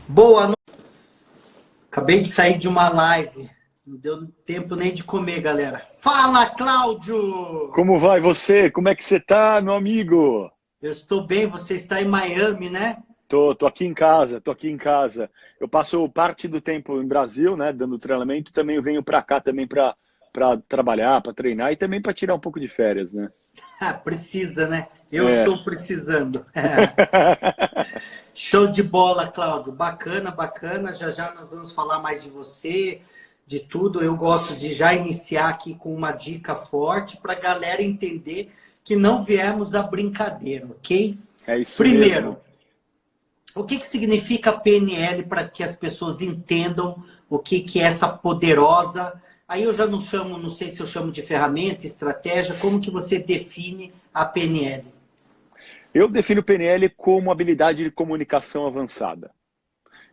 Boa noite. Acabei de sair de uma live. Não deu tempo nem de comer, galera. Fala, Cláudio! Como vai você? Como é que você tá, meu amigo? Eu estou bem, você está em Miami, né? Tô aqui em casa, tô aqui em casa. Eu passo parte do tempo em Brasil, né, dando treinamento, também eu venho para cá também para trabalhar, para treinar e também para tirar um pouco de férias, né? Ah, precisa, né? Eu É. estou precisando. Show de bola, Cláudio. Bacana, bacana. Já já nós vamos falar mais de você, de tudo. Eu gosto de já iniciar aqui com uma dica forte para a galera entender que não viemos a brincadeira, ok? É isso Primeiro, mesmo. o que significa PNL para que as pessoas entendam o que é essa poderosa? Aí eu já não chamo, não sei se eu chamo de ferramenta, estratégia, como que você define a PNL? Eu defino o PNL como habilidade de comunicação avançada.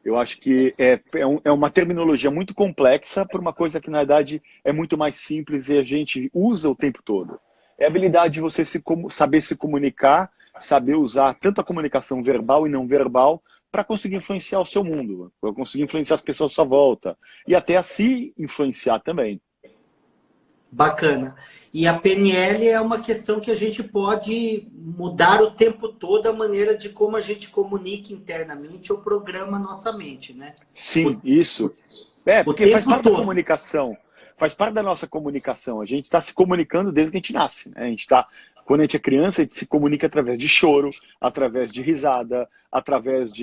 Eu acho que é uma terminologia muito complexa por uma coisa que, na verdade, é muito mais simples e a gente usa o tempo todo. É a habilidade de você saber se comunicar, saber usar tanto a comunicação verbal e não verbal para conseguir influenciar o seu mundo, para conseguir influenciar as pessoas à sua volta e até a se influenciar também. Bacana. E a PNL é uma questão que a gente pode mudar o tempo todo a maneira de como a gente comunica internamente ou programa a nossa mente, né? O, Sim, isso. É, o porque faz tempo parte da todo. comunicação, faz parte da nossa comunicação. A gente está se comunicando desde que a gente nasce, né? Quando a gente é criança, a gente se comunica através de choro, através de risada, através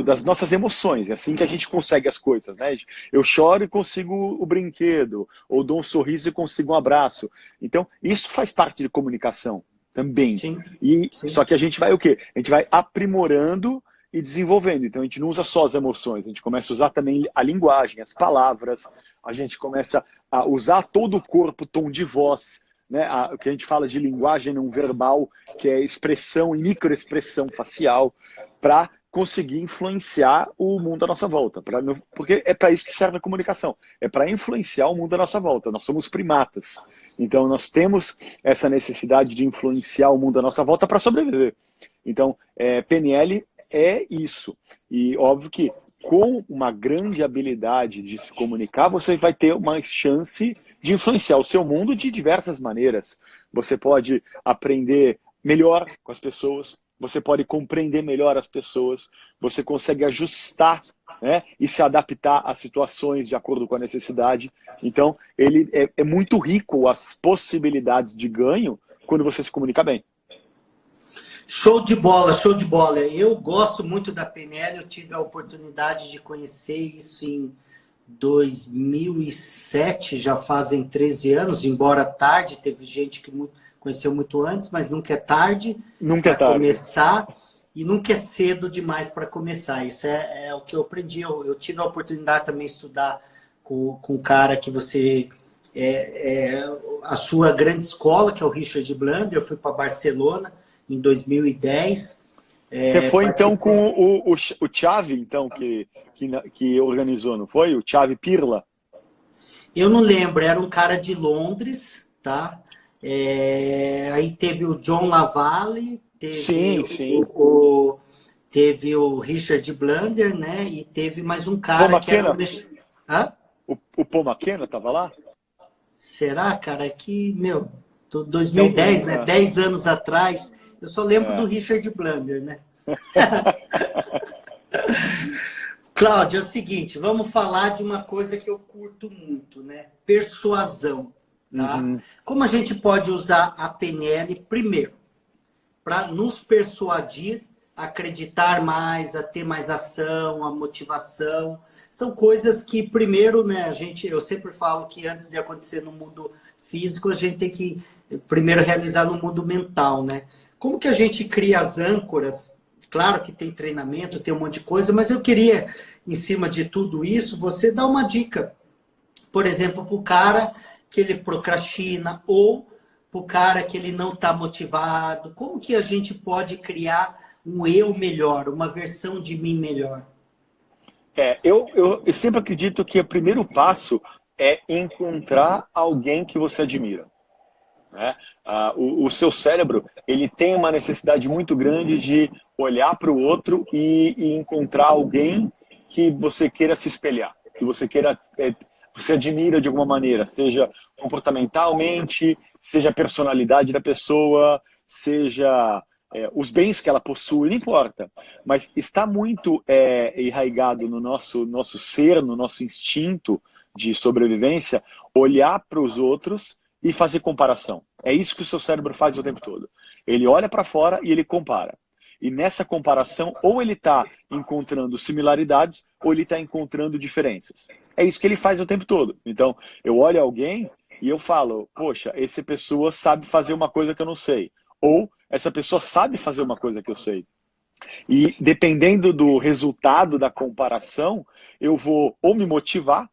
das nossas emoções. É assim que a gente consegue as coisas, né? Eu choro e consigo o brinquedo, ou dou um sorriso e consigo um abraço. Então, isso faz parte de comunicação também. Sim, E sim. só que a gente vai o quê? A gente vai aprimorando e desenvolvendo. Então a gente não usa só as emoções, a gente começa a usar também a linguagem, as palavras, a gente começa a usar todo o corpo, tom de voz, né? O que a gente fala de linguagem não verbal, que é expressão e microexpressão facial, para conseguir influenciar o mundo à nossa volta. Porque é para isso que serve a comunicação, é para influenciar o mundo à nossa volta. Nós somos primatas, então nós temos essa necessidade de influenciar o mundo à nossa volta para sobreviver. Então, PNL é isso. E óbvio que com uma grande habilidade de se comunicar, você vai ter uma chance de influenciar o seu mundo de diversas maneiras. Você pode aprender melhor com as pessoas, você pode compreender melhor as pessoas, você consegue ajustar, né, e se adaptar às situações de acordo com a necessidade. Então, ele é muito rico as possibilidades de ganho quando você se comunica bem. Show de bola, show de bola. Eu gosto muito da PNL, eu tive a oportunidade de conhecer isso em 2007, já fazem 13 anos, embora tarde, teve gente que conheceu muito antes, mas nunca é tarde Nunca é para tarde. começar e nunca é cedo demais para começar. Isso é o que eu aprendi. Eu tive a oportunidade também de estudar com um cara que você... a sua grande escola, que é o Richard Bland. Eu fui para Barcelona em 2010. Você foi então Participei. com o Xavi, então, que organizou, não foi? O Xavi Pirla? Eu não lembro, era um cara de Londres, tá? Aí teve o John Lavalle, teve Sim, sim. teve o Richard Blunder, né? E teve mais um Paul cara que era o... McKenna? Hã? O Paul McKenna estava lá? Será, cara, que, meu, Então, 2010, né? 10 anos atrás, eu só lembro do é. Richard Blunder, né? Cláudio, é o seguinte, vamos falar de uma coisa que eu curto muito, né? Persuasão, tá? Uhum. Como a gente pode usar a PNL, primeiro, para nos persuadir a acreditar mais, a ter mais ação, a motivação. São coisas que, primeiro, né, eu sempre falo que antes de acontecer no mundo físico, a gente tem que primeiro realizar no mundo mental, né? Como que a gente cria as âncoras? Claro que tem treinamento, tem um monte de coisa, mas eu queria, em cima de tudo isso, você dar uma dica. Por exemplo, para o cara que ele procrastina ou para o cara que ele não está motivado. Como que a gente pode criar um eu melhor, uma versão de mim melhor? Eu sempre acredito que o primeiro passo é encontrar alguém que você admira. né? O seu cérebro, ele tem uma necessidade muito grande de olhar para o outro e encontrar alguém que você queira se espelhar, que você queira, você admira de alguma maneira, seja comportamentalmente, seja a personalidade da pessoa, seja os bens que ela possui, não importa. Mas está muito enraizado no nosso ser, no nosso instinto de sobrevivência, olhar para os outros e fazer comparação. É isso que o seu cérebro faz o tempo todo. Ele olha para fora e ele compara. E nessa comparação, ou ele está encontrando similaridades, ou ele está encontrando diferenças. É isso que ele faz o tempo todo. Então, eu olho alguém e eu falo, poxa, essa pessoa sabe fazer uma coisa que eu não sei. Ou essa pessoa sabe fazer uma coisa que eu sei. E dependendo do resultado da comparação, eu vou ou me motivar,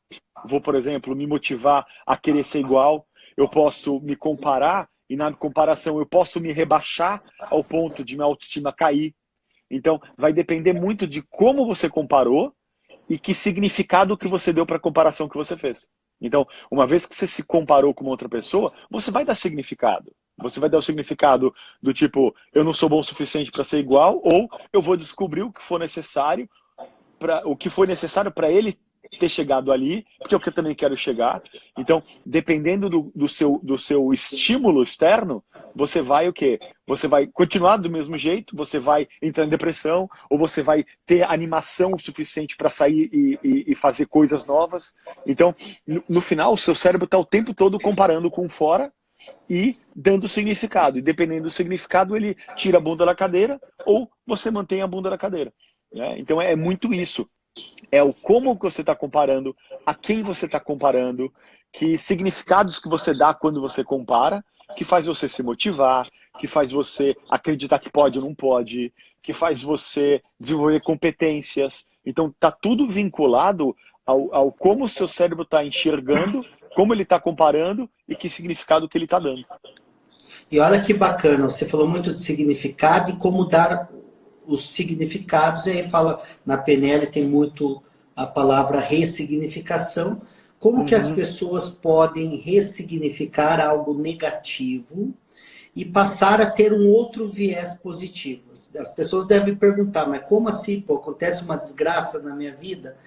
vou, por exemplo, me motivar a querer ser igual, eu posso me comparar e na comparação eu posso me rebaixar ao ponto de minha autoestima cair. Então, vai depender muito de como você comparou e que significado que você deu para a comparação que você fez. Então, uma vez que você se comparou com uma outra pessoa, você vai dar significado. Você vai dar o significado do tipo, eu não sou bom o suficiente para ser igual, ou eu vou descobrir o que for necessário, para ele ter chegado ali, porque é o que eu também quero chegar. Então, dependendo do seu estímulo externo, você vai o quê? Você vai continuar do mesmo jeito, você vai entrar em depressão, ou você vai ter animação suficiente para sair e fazer coisas novas. Então, no final, o seu cérebro está o tempo todo comparando com fora e dando significado. E dependendo do significado, ele tira a bunda da cadeira ou você mantém a bunda da cadeira. Né? Então, é muito isso. É o como que você está comparando, a quem você está comparando, que significados que você dá quando você compara, que faz você se motivar, que faz você acreditar que pode ou não pode, que faz você desenvolver competências. Então, está tudo vinculado ao como o seu cérebro está enxergando, como ele está comparando e que significado que ele está dando. E olha que bacana, você falou muito de significado e como dar os significados, e aí fala, na PNL tem muito a palavra ressignificação, como que as pessoas podem ressignificar algo negativo e passar a ter um outro viés positivo. As pessoas devem perguntar, mas como assim, pô, acontece uma desgraça na minha vida?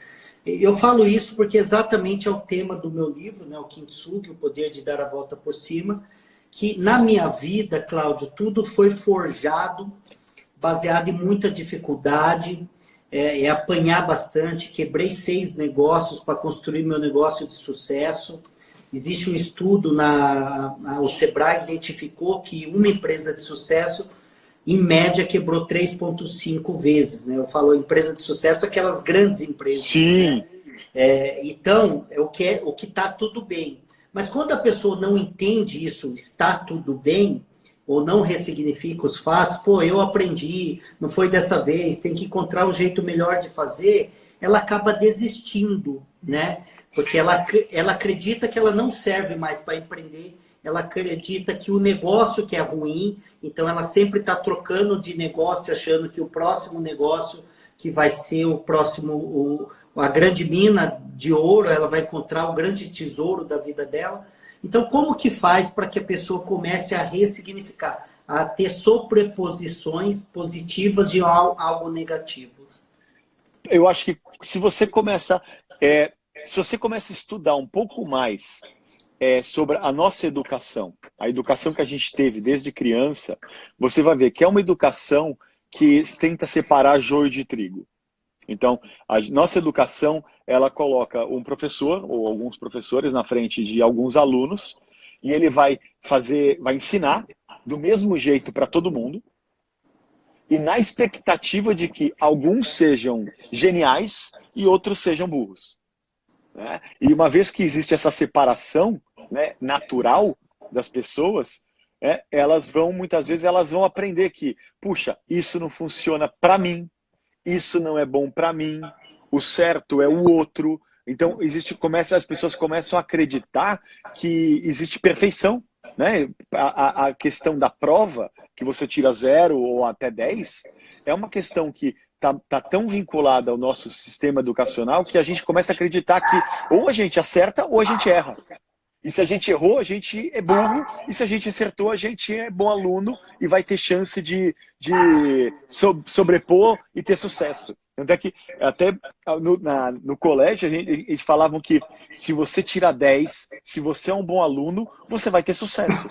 Eu falo isso porque exatamente é o tema do meu livro, né, o Kintsugi, o poder de dar a volta por cima, que na minha vida, Cláudio, tudo foi forjado baseado em muita dificuldade, apanhar bastante. Quebrei 6 negócios para construir meu negócio de sucesso. Existe um estudo, o Sebrae identificou que uma empresa de sucesso, em média, quebrou 3,5 vezes. Né? Eu falo empresa de sucesso, aquelas grandes empresas. Sim. Né? Então, o que está tudo bem. Mas quando a pessoa não entende isso, está tudo bem, ou não ressignifica os fatos, pô, eu aprendi, não foi dessa vez, tem que encontrar um jeito melhor de fazer, ela acaba desistindo, né? Porque ela acredita que ela não serve mais para empreender, ela acredita que o negócio que é ruim, então ela sempre está trocando de negócio, achando que o próximo negócio, que vai ser o próximo, a grande mina de ouro, ela vai encontrar o grande tesouro da vida dela. Então, como que faz para que a pessoa comece a ressignificar, a ter sobreposições positivas de algo negativo? Eu acho que se você começa a estudar um pouco mais sobre a nossa educação, a educação que a gente teve desde criança, você vai ver que é uma educação que tenta separar joio de trigo. Então, a nossa educação, ela coloca um professor ou alguns professores na frente de alguns alunos e ele vai ensinar do mesmo jeito para todo mundo e na expectativa de que alguns sejam geniais e outros sejam burros. Né? E uma vez que existe essa separação, né, natural das pessoas, muitas vezes elas vão aprender que, puxa, isso não funciona para mim, isso não é bom para mim, o certo é o outro. Então, as pessoas começam a acreditar que existe perfeição. Né? A questão da prova, que você tira 0 ou até 10, é uma questão que está tão vinculada ao nosso sistema educacional que a gente começa a acreditar que ou a gente acerta ou a gente erra. E se a gente errou, a gente é burro. E se a gente acertou, a gente é bom aluno e vai ter chance de sobrepor e ter sucesso. Tanto é que até no colégio eles falavam que se você tira 10, se você é um bom aluno, você vai ter sucesso.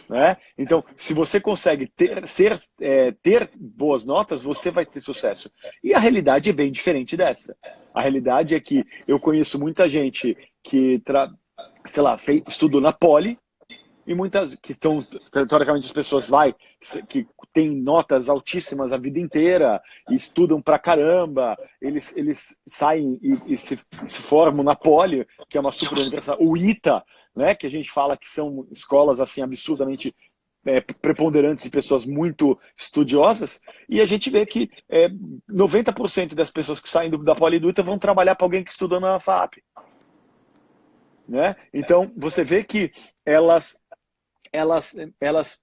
Né? Então, se você consegue ter boas notas, você vai ter sucesso. E a realidade é bem diferente dessa. A realidade é que eu conheço muita gente que, sei lá, estudou na Poli, e muitas que estão, teoricamente, as pessoas que têm notas altíssimas a vida inteira, e estudam pra caramba, eles saem e se formam na Poli, que é uma super universidade, o ITA, né, que a gente fala que são escolas assim absurdamente preponderantes de pessoas muito estudiosas, e a gente vê que 90% das pessoas que saem da Poli e do ITA vão trabalhar para alguém que estudou na FAP. Né? Então, você vê que elas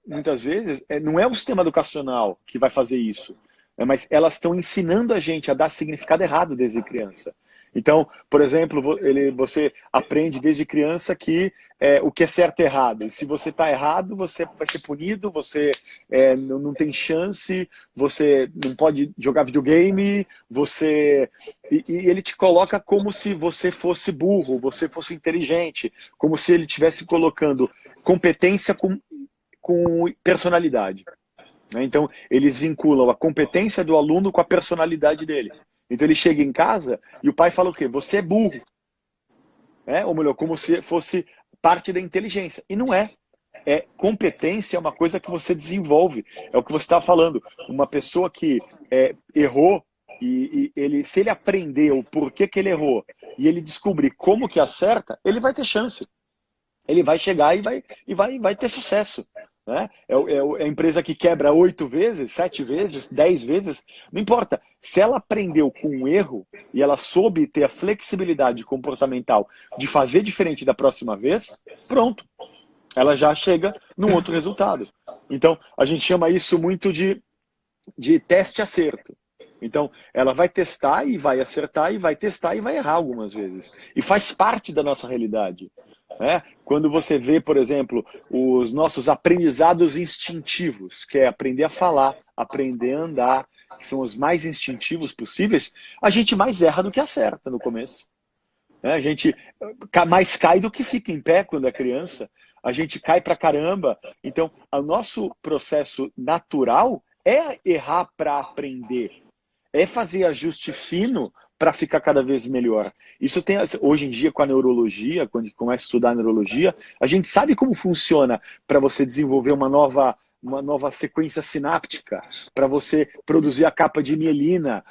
muitas vezes, não é o sistema educacional que vai fazer isso, né? Mas elas estão ensinando a gente a dar significado errado desde criança. Então, por exemplo, você aprende desde criança que o que é certo e errado. E se você está errado, você vai ser punido, você não tem chance, você não pode jogar videogame, e ele te coloca como se você fosse burro, você fosse inteligente, como se ele estivesse colocando competência com personalidade. Né? Então, eles vinculam a competência do aluno com a personalidade dele. Então ele chega em casa e o pai fala o quê? Você é burro. Ou melhor, como se fosse parte da inteligência. E não é. Competência é uma coisa que você desenvolve. É o que você está falando. Uma pessoa que errou, se ele aprender o porquê que ele errou, e ele descobrir como que acerta, ele vai ter chance. Ele vai chegar e vai ter sucesso. Né? É a empresa que quebra 8 vezes, 7 vezes, 10 vezes, não importa. Se ela aprendeu com um erro e ela soube ter a flexibilidade comportamental de fazer diferente da próxima vez, pronto. Ela já chega num outro resultado. Então, a gente chama isso muito de teste-acerto. Então, ela vai testar e vai acertar, e vai testar e vai errar algumas vezes. E faz parte da nossa realidade. Quando você vê, por exemplo, os nossos aprendizados instintivos, que é aprender a falar, aprender a andar, que são os mais instintivos possíveis, a gente mais erra do que acerta no começo. A gente mais cai do que fica em pé quando é criança. A gente cai pra caramba. Então, o nosso processo natural é errar para aprender. É fazer ajuste fino para ficar cada vez melhor. Isso tem, hoje em dia, com a neurologia, quando a gente começa a estudar neurologia, a gente sabe como funciona para você desenvolver uma nova sequência sináptica, para você produzir a capa de mielina,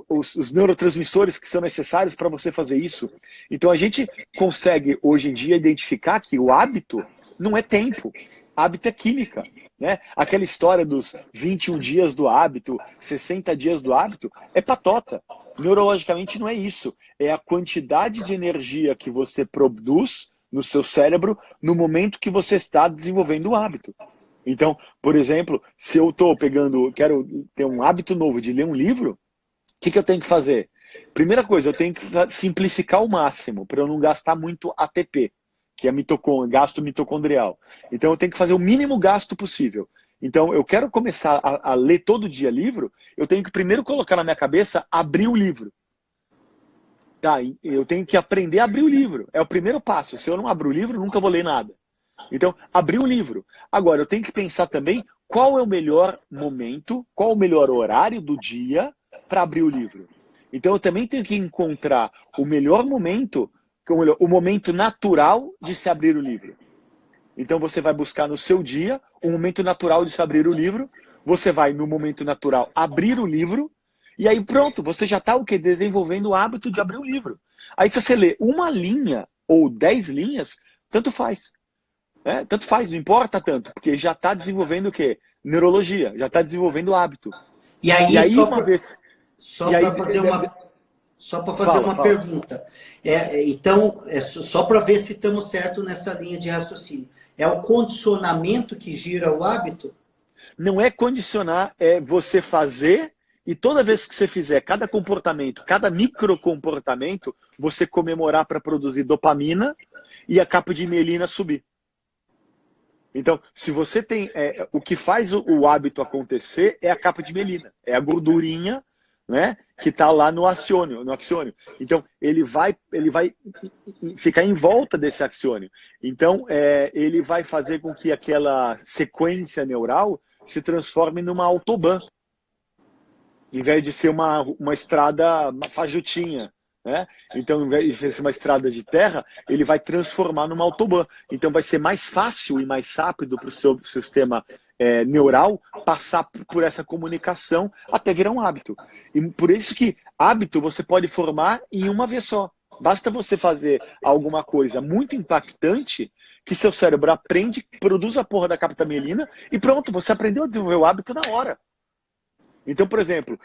os neurotransmissores que são necessários para você fazer isso. Então, a gente consegue, hoje em dia, identificar que o hábito não é tempo. Hábito é química. Né? Aquela história dos 21 dias do hábito, 60 dias do hábito, é patota. Neurologicamente não é isso. É a quantidade de energia que você produz no seu cérebro no momento que você está desenvolvendo o hábito. Então, por exemplo, se eu quero ter um hábito novo de ler um livro, o que eu tenho que fazer? Primeira coisa, eu tenho que simplificar ao máximo, para eu não gastar muito ATP, que é gasto mitocondrial. Então, eu tenho que fazer o mínimo gasto possível. Então, eu quero começar a ler todo dia livro, eu tenho que primeiro colocar na minha cabeça, abrir o livro. Tá? Eu tenho que aprender a abrir o livro. É o primeiro passo. Se eu não abro o livro, nunca vou ler nada. Então, abrir o livro. Agora, eu tenho que pensar também qual é o melhor momento, qual o melhor horário do dia para abrir o livro. Então, eu também tenho que encontrar o melhor momento, o momento natural de se abrir o livro. Então, você vai buscar no seu dia o momento natural de se abrir o livro, você vai, no momento natural, abrir o livro, e aí pronto, você já está desenvolvendo o hábito de abrir o livro. Aí, se você lê uma linha ou 10 linhas, tanto faz. Tanto faz, não importa tanto, porque já está desenvolvendo o quê? Neurologia, já está desenvolvendo o hábito. E aí só para fazer uma pergunta. Então, só para ver se estamos certos nessa linha de raciocínio. É o condicionamento que gira o hábito? Não é condicionar, é você fazer, e toda vez que você fizer cada comportamento, cada microcomportamento, você comemorar para produzir dopamina, e a capa de mielina subir. Então, se você tem... o que faz o hábito acontecer é a capa de mielina, é a gordurinha, né, que está lá no axiônio, Então, ele vai ficar em volta desse axiônio. Então, ele vai fazer com que aquela sequência neural se transforme numa autobahn, em vez de ser uma estrada fajutinha. Né? Então, ao invés de ser uma estrada de terra, ele vai transformar numa autobahn. Então, vai ser mais fácil e mais rápido para o seu sistema neural passar por essa comunicação até virar um hábito. E por isso que hábito você pode formar em uma vez só. Basta você fazer alguma coisa muito impactante que seu cérebro aprende, produz a porra da capa mielina e pronto, você aprendeu a desenvolver o hábito na hora. Então, por exemplo,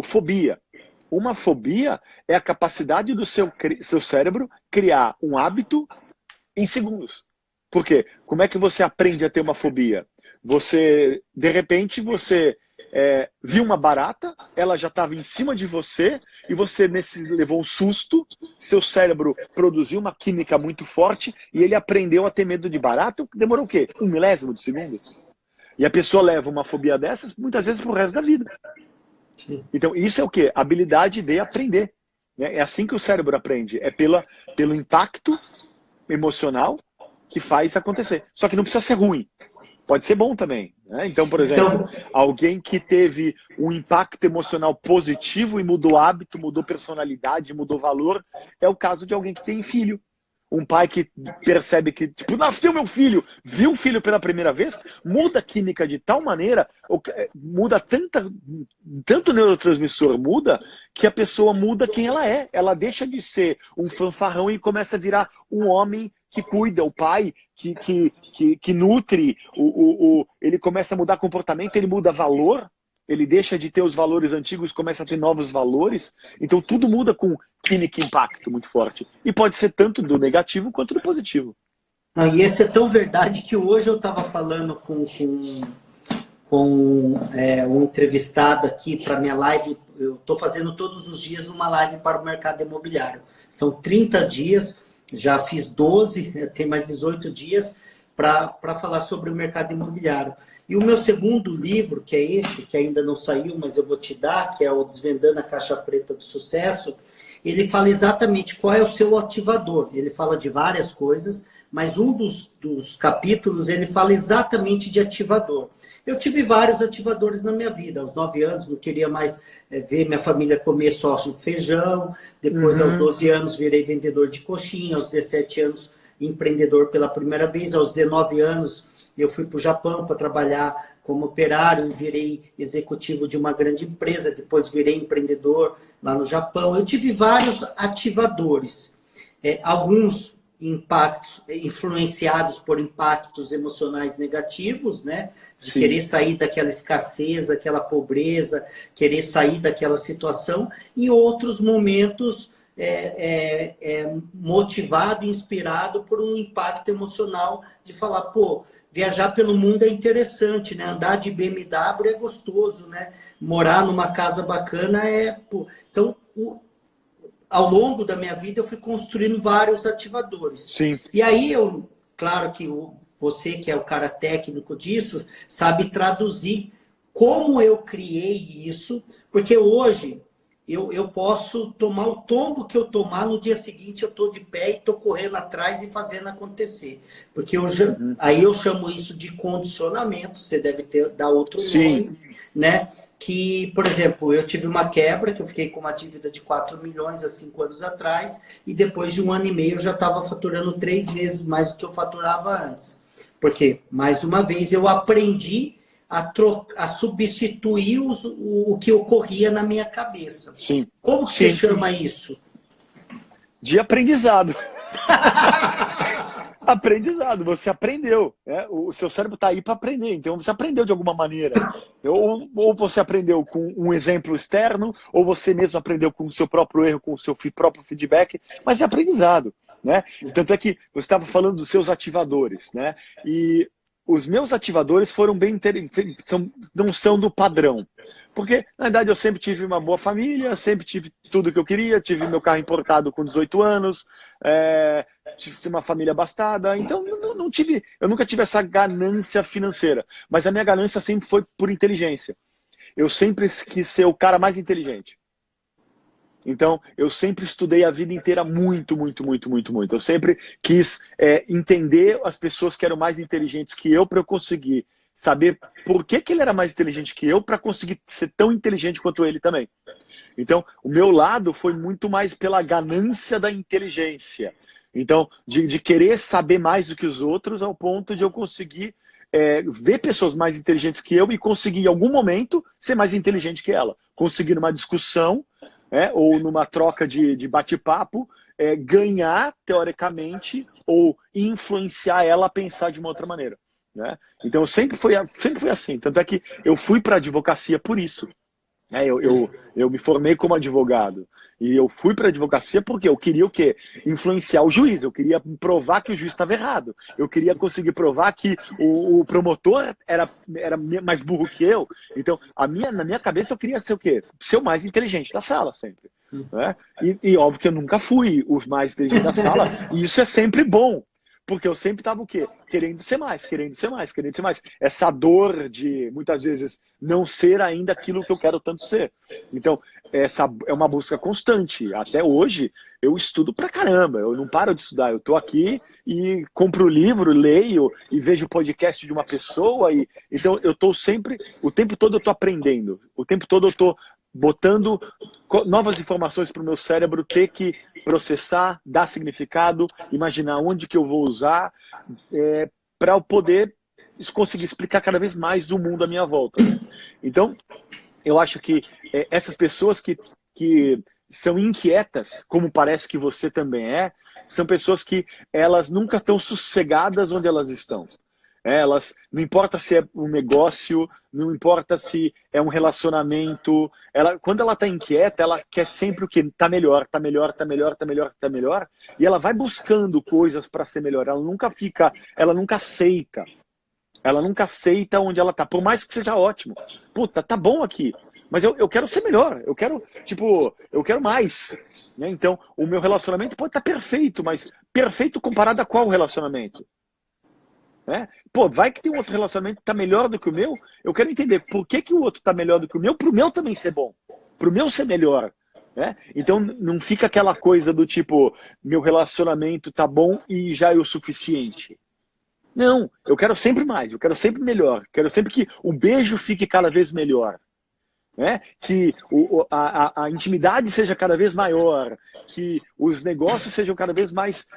fobia. Uma fobia é a capacidade do seu cérebro criar um hábito em segundos. Por quê? Como é que você aprende a ter uma fobia? De repente, você viu uma barata, ela já estava em cima de você e você levou um susto, seu cérebro produziu uma química muito forte e ele aprendeu a ter medo de barata. Demorou o quê? 1 milésimo de segundo. E a pessoa leva uma fobia dessas muitas vezes pro resto da vida. Sim. Então, isso é o quê? Habilidade de aprender. É assim que o cérebro aprende. É pelo impacto emocional que faz acontecer. Só que não precisa ser ruim. Pode ser bom também. Né? Então, por exemplo, alguém que teve um impacto emocional positivo e mudou hábito, mudou personalidade, mudou valor, é o caso de alguém que tem filho. Um pai que percebe que, tipo, nasceu meu filho, viu o filho pela primeira vez, muda a química de tal maneira, muda tanto neurotransmissor muda, que a pessoa muda quem ela é. Ela deixa de ser um fanfarrão e começa a virar um homem que cuida, o pai que nutre, ele começa a mudar comportamento, ele muda valor. Ele deixa de ter os valores antigos, começa a ter novos valores. Então tudo muda com química e impacto muito forte. E pode ser tanto do negativo quanto do positivo. Não, e esse é tão verdade que hoje eu estava falando com um entrevistado aqui para minha live. Eu estou fazendo todos os dias uma live para o mercado imobiliário. São 30 dias, já fiz 12, tem mais 18 dias para falar sobre o mercado imobiliário. E o meu segundo livro, que é esse, que ainda não saiu, mas eu vou te dar, que é o Desvendando a Caixa Preta do Sucesso, ele fala exatamente qual é o seu ativador. Ele fala de várias coisas, mas um dos capítulos, ele fala exatamente de ativador. Eu tive vários ativadores na minha vida. Aos 9 anos, não queria mais ver minha família comer só feijão. Depois, aos 12 anos, virei vendedor de coxinha. Aos 17 anos, empreendedor pela primeira vez. Aos 19 anos... eu fui para o Japão para trabalhar como operário e virei executivo de uma grande empresa. Depois virei empreendedor lá no Japão. Eu tive vários ativadores. Alguns impactos influenciados por impactos emocionais negativos, né? De Sim. querer sair daquela escassez, daquela pobreza, querer sair daquela situação. E outros momentos motivado, inspirado por um impacto emocional de falar, pô, viajar pelo mundo é interessante, né? Andar de BMW é gostoso, né? Morar numa casa bacana Pô. Então, ao longo da minha vida, eu fui construindo vários ativadores. Sim. E aí, claro que você, que é o cara técnico disso, sabe traduzir como eu criei isso, porque hoje... Eu posso tomar o tombo que eu tomar, no dia seguinte eu estou de pé e estou correndo atrás e fazendo acontecer. Porque aí eu chamo isso de condicionamento, você deve dar outro nome, né? Que, por exemplo, eu tive uma quebra, que eu fiquei com uma dívida de 4 milhões há 5 anos atrás, e depois de 1 ano e meio eu já estava faturando 3 vezes mais do que eu faturava antes. Porque, mais uma vez, eu aprendi a substituir o que ocorria na minha cabeça. Sim. Como você chama isso? De aprendizado. Aprendizado, você aprendeu. Né? O seu cérebro está aí para aprender, então você aprendeu de alguma maneira. Ou você aprendeu com um exemplo externo, ou você mesmo aprendeu com o seu próprio erro, com o seu próprio feedback, mas é aprendizado. Né? Tanto é que você estava falando dos seus ativadores. Né? E os meus ativadores foram bem interessantes, não são do padrão. Porque, na verdade, eu sempre tive uma boa família, sempre tive tudo que eu queria, tive meu carro importado com 18 anos, de uma família abastada, então eu nunca tive essa ganância financeira, mas a minha ganância sempre foi por inteligência. Eu sempre quis ser o cara mais inteligente. Então, eu sempre estudei a vida inteira muito, muito, muito, muito, muito. Eu sempre quis entender as pessoas que eram mais inteligentes que eu para eu conseguir saber por que ele era mais inteligente que eu para conseguir ser tão inteligente quanto ele também. Então, o meu lado foi muito mais pela ganância da inteligência. Então, de querer saber mais do que os outros ao ponto de eu conseguir ver pessoas mais inteligentes que eu e conseguir, em algum momento, ser mais inteligente que ela. Conseguir numa discussão, ou numa troca de bate-papo, ganhar, teoricamente, ou influenciar ela a pensar de uma outra maneira. Né? Então, sempre foi assim. Tanto é que eu fui para a advocacia por isso. Eu me formei como advogado e eu fui para a advocacia porque eu queria o quê? Influenciar o juiz, eu queria provar que o juiz estava errado, eu queria conseguir provar que o promotor era mais burro que eu. Então, na minha cabeça eu queria ser o quê? Ser o mais inteligente da sala sempre. Né? E óbvio que eu nunca fui o mais inteligente da sala, e isso é sempre bom. Porque eu sempre estava o quê? Querendo ser mais, querendo ser mais, querendo ser mais. Essa dor de, muitas vezes, não ser ainda aquilo que eu quero tanto ser. Então, essa é uma busca constante. Até hoje, eu estudo pra caramba. Eu não paro de estudar. Eu estou aqui e compro o livro, leio e vejo o podcast de uma pessoa. Então, eu estou sempre, o tempo todo eu estou aprendendo. O tempo todo eu estou botando novas informações para o meu cérebro ter que processar, dar significado, imaginar onde que eu vou usar, para eu poder conseguir explicar cada vez mais do mundo à minha volta. Né? Então, eu acho que essas pessoas que são inquietas, como parece que você também são pessoas que elas nunca estão sossegadas onde elas estão. Elas, não importa se é um negócio, não importa se é um relacionamento, quando ela está inquieta, ela quer sempre o quê? Tá melhor, tá melhor, tá melhor, tá melhor, tá melhor, e ela vai buscando coisas para ser melhor, ela nunca aceita. Ela nunca aceita onde ela tá, por mais que seja ótimo. Puta, tá bom aqui, mas eu quero ser melhor, eu quero mais. Né? Então, o meu relacionamento pode estar perfeito, mas perfeito comparado a qual relacionamento? Pô, vai que tem um outro relacionamento que está melhor do que o meu, eu quero entender por que o outro está melhor do que o meu, para o meu também ser bom, para o meu ser melhor. Então não fica aquela coisa do tipo, meu relacionamento tá bom e já é o suficiente. Não, eu quero sempre mais, eu quero sempre melhor, quero sempre que o beijo fique cada vez melhor. Que a intimidade seja cada vez maior, que os negócios sejam cada vez mais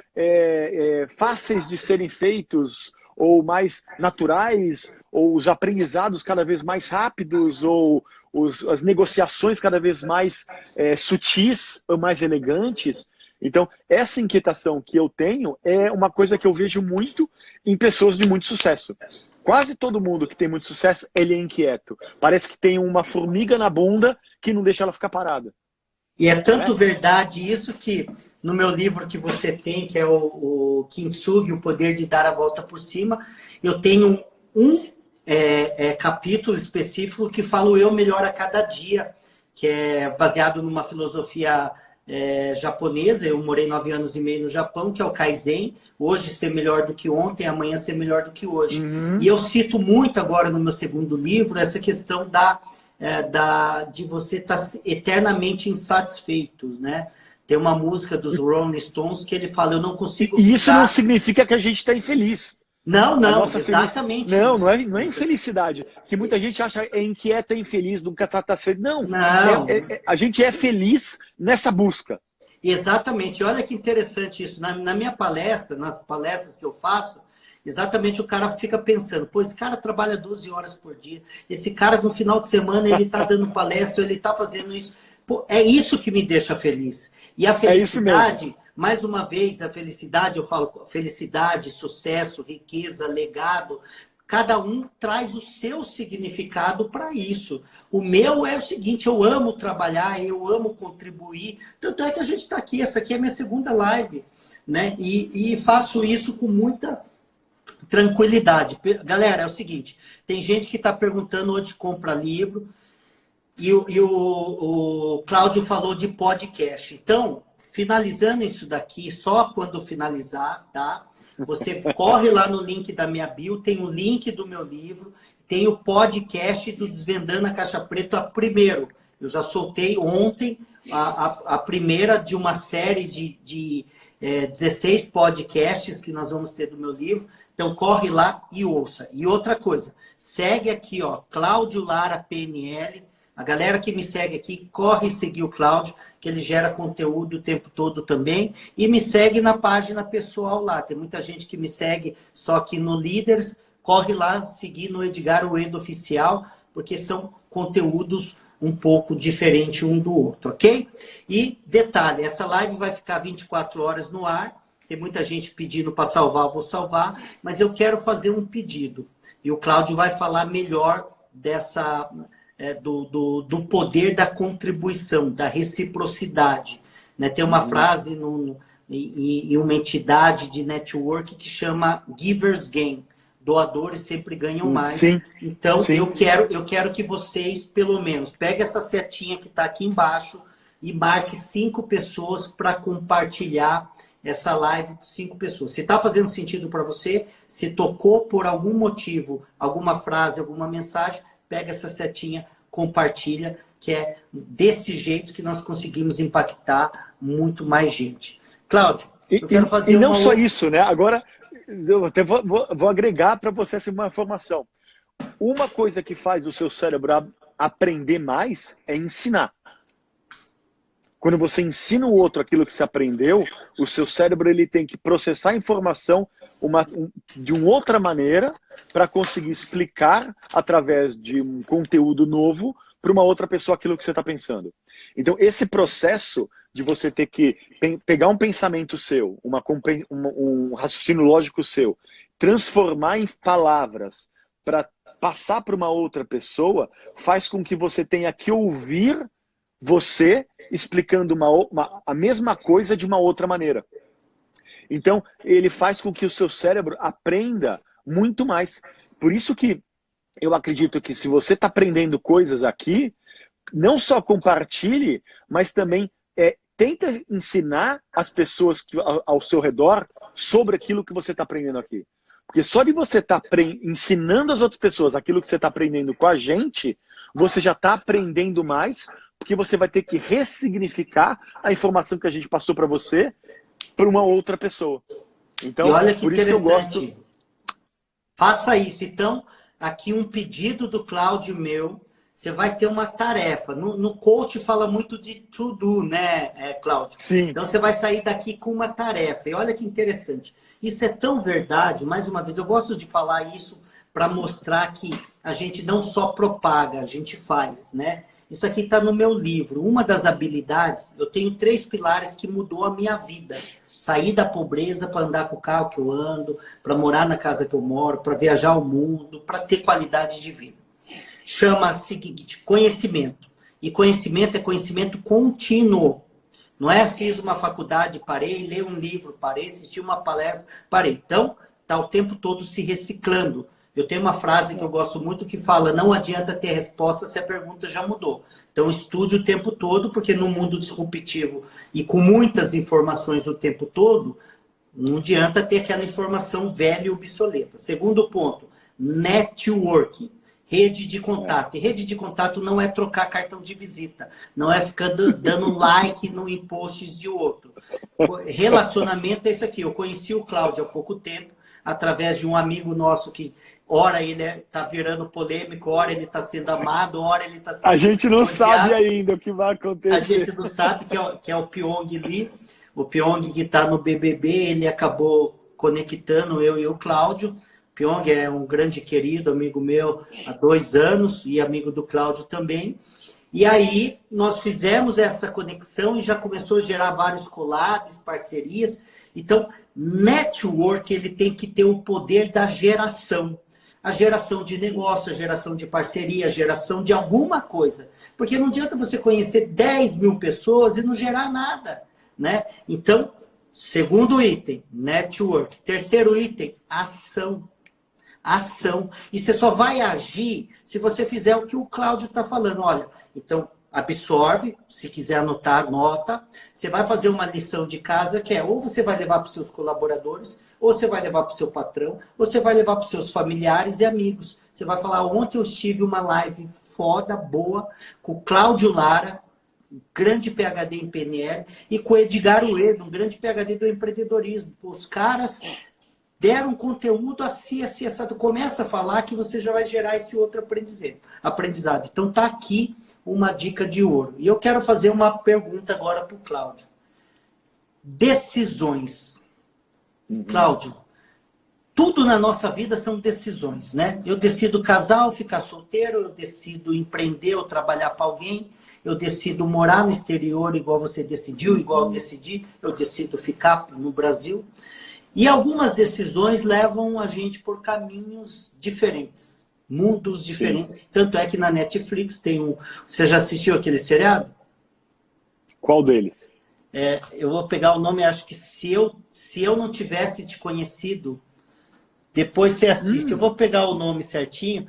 fáceis de serem feitos, ou mais naturais, ou os aprendizados cada vez mais rápidos, ou as negociações cada vez mais sutis ou mais elegantes. Então, essa inquietação que eu tenho é uma coisa que eu vejo muito em pessoas de muito sucesso. Quase todo mundo que tem muito sucesso, ele é inquieto. Parece que tem uma formiga na bunda que não deixa ela ficar parada. E é tanto verdade isso que no meu livro que você tem, que é o Kintsugi, o poder de dar a volta por cima, eu tenho um capítulo específico que fala o eu melhor a cada dia, que é baseado numa filosofia japonesa. Eu morei 9 anos e meio no Japão, que é o Kaizen. Hoje ser melhor do que ontem, amanhã ser melhor do que hoje. E eu cito muito agora no meu segundo livro essa questão de você estar eternamente insatisfeito, né? Tem uma música dos Rolling Stones que ele fala, eu não consigo ficar... E isso não significa que a gente está infeliz. Não, exatamente. Não é infelicidade. Que muita gente acha inquieta e infeliz, nunca está satisfeito. Não. A gente é feliz nessa busca. Exatamente. Olha que interessante isso. Na minha palestra, nas palestras que eu faço, exatamente o cara fica pensando, pô, esse cara trabalha 12 horas por dia, esse cara no final de semana ele está dando palestra, ele está fazendo isso. Pô, é isso que me deixa feliz. E a felicidade, mais uma vez, a felicidade, eu falo, felicidade, sucesso, riqueza, legado, cada um traz o seu significado para isso. O meu é o seguinte, eu amo trabalhar, eu amo contribuir, tanto é que a gente está aqui, essa aqui é a minha segunda live, né? E faço isso com muita tranquilidade. Galera, é o seguinte, tem gente que está perguntando onde compra livro, e o Cláudio falou de podcast. Então, finalizando isso daqui, só quando finalizar, tá? Você corre lá no link da minha bio, tem o link do meu livro, tem o podcast do Desvendando a Caixa Preta primeiro. Eu já soltei ontem a primeira de uma série de 16 podcasts que nós vamos ter do meu livro. Então, corre lá e ouça. E outra coisa, segue aqui, ó, Cláudio Lara PNL. A galera que me segue aqui, corre seguir o Cláudio, que ele gera conteúdo o tempo todo também. E me segue na página pessoal lá. Tem muita gente que me segue só aqui no Líderes. Corre lá, seguir no Edgar Uedo Oficial, porque são conteúdos um pouco diferentes um do outro, ok? E detalhe, essa live vai ficar 24 horas no ar. Tem muita gente pedindo para salvar, eu vou salvar. Mas eu quero fazer um pedido. E o Cláudio vai falar melhor dessa... do poder da contribuição, da reciprocidade. Né? Tem uma frase em uma entidade de network que chama Givers Gain. Doadores sempre ganham mais. Sim, então, sim. eu quero que vocês, pelo menos, peguem essa setinha que está aqui embaixo e marque 5 pessoas para compartilhar essa live com 5 pessoas. Se está fazendo sentido para você, se tocou por algum motivo, alguma frase, alguma mensagem, pega essa setinha, compartilha, que é desse jeito que nós conseguimos impactar muito mais gente. Cláudio, eu quero fazer não só isso, né? Agora, eu até vou agregar para você essa uma informação. Uma coisa que faz o seu cérebro aprender mais é ensinar. Quando você ensina o outro aquilo que você aprendeu, o seu cérebro ele tem que processar a informação de uma outra maneira para conseguir explicar através de um conteúdo novo para uma outra pessoa aquilo que você está pensando. Então, esse processo de você ter que pegar um pensamento seu, um raciocínio lógico seu, transformar em palavras para passar para uma outra pessoa, faz com que você tenha que ouvir você explicando a mesma coisa de uma outra maneira. Então, ele faz com que o seu cérebro aprenda muito mais. Por isso que eu acredito que se você está aprendendo coisas aqui, não só compartilhe, mas também tenta ensinar as pessoas ao seu redor sobre aquilo que você está aprendendo aqui. Porque só de você estar ensinando as outras pessoas aquilo que você está aprendendo com a gente, você já está aprendendo mais, porque você vai ter que ressignificar a informação que a gente passou para você para uma outra pessoa. Então, e olha que por isso que eu gosto. Faça isso. Então, aqui um pedido do Cláudio meu. Você vai ter uma tarefa. No coach fala muito de to do, né, Cláudio? Sim. Então, você vai sair daqui com uma tarefa. E olha que interessante. Isso é tão verdade. Mais uma vez, eu gosto de falar isso para mostrar que a gente não só propaga, a gente faz, né? Isso aqui está no meu livro. Uma das habilidades, eu tenho 3 pilares que mudou a minha vida. Sair da pobreza para andar com o carro que eu ando, para morar na casa que eu moro, para viajar o mundo, para ter qualidade de vida. Chama o seguinte, conhecimento. E conhecimento é conhecimento contínuo. Não é fiz uma faculdade, parei, li um livro, parei, assisti uma palestra, parei. Então, está o tempo todo se reciclando. Eu tenho uma frase que eu gosto muito que fala, não adianta ter resposta se a pergunta já mudou. Então, estude o tempo todo, porque no mundo disruptivo e com muitas informações o tempo todo, não adianta ter aquela informação velha e obsoleta. Segundo ponto, networking. Rede de contato. E rede de contato não é trocar cartão de visita. Não é ficar dando like no posts de outro. Relacionamento é isso aqui. Eu conheci o Cláudio há pouco tempo, através de um amigo nosso que, ora ele está virando polêmico, ora ele está sendo amado, ora ele está sendo A gente não odiado. sabe ainda o que vai acontecer. A gente não sabe que é o Pyong Lee. O Pyong que está no BBB, ele acabou conectando eu e o Cláudio. Pyong é um grande querido, amigo meu há 2 anos e amigo do Cláudio também. E aí nós fizemos essa conexão e já começou a gerar vários collabs, parcerias. Então, network ele tem que ter o poder da geração. A geração de negócio, a geração de parceria, a geração de alguma coisa. Porque não adianta você conhecer 10 mil pessoas e não gerar nada, né? Então, segundo item, network. Terceiro item, ação. Ação. E você só vai agir se você fizer o que o Cláudio está falando. Olha, então, absorve, se quiser anotar, anota. Você vai fazer uma lição de casa que é ou você vai levar para os seus colaboradores, ou você vai levar para o seu patrão, ou você vai levar para os seus familiares e amigos. Você vai falar, ontem eu tive uma live foda, boa, com o Cláudio Lara, um grande PhD em PNL, e com o Edgar Ueda, um grande PhD do empreendedorismo. Os caras deram conteúdo assim, assim, assado. Começa a falar que você já vai gerar esse outro aprendizado. Então tá aqui uma dica de ouro. E eu quero fazer uma pergunta agora para o Cláudio. Decisões. Cláudio, tudo na nossa vida são decisões, né? Eu decido casar ou ficar solteiro, eu decido empreender ou trabalhar para alguém, eu decido morar no exterior igual você decidiu, igual eu decidi, eu decido ficar no Brasil. E algumas decisões levam a gente por caminhos diferentes, mundos diferentes. Sim. Tanto é que na Netflix tem um... Você já assistiu aquele seriado? Qual deles? Eu vou pegar o nome, acho que se eu não tivesse te conhecido, depois você assiste. Eu vou pegar o nome certinho.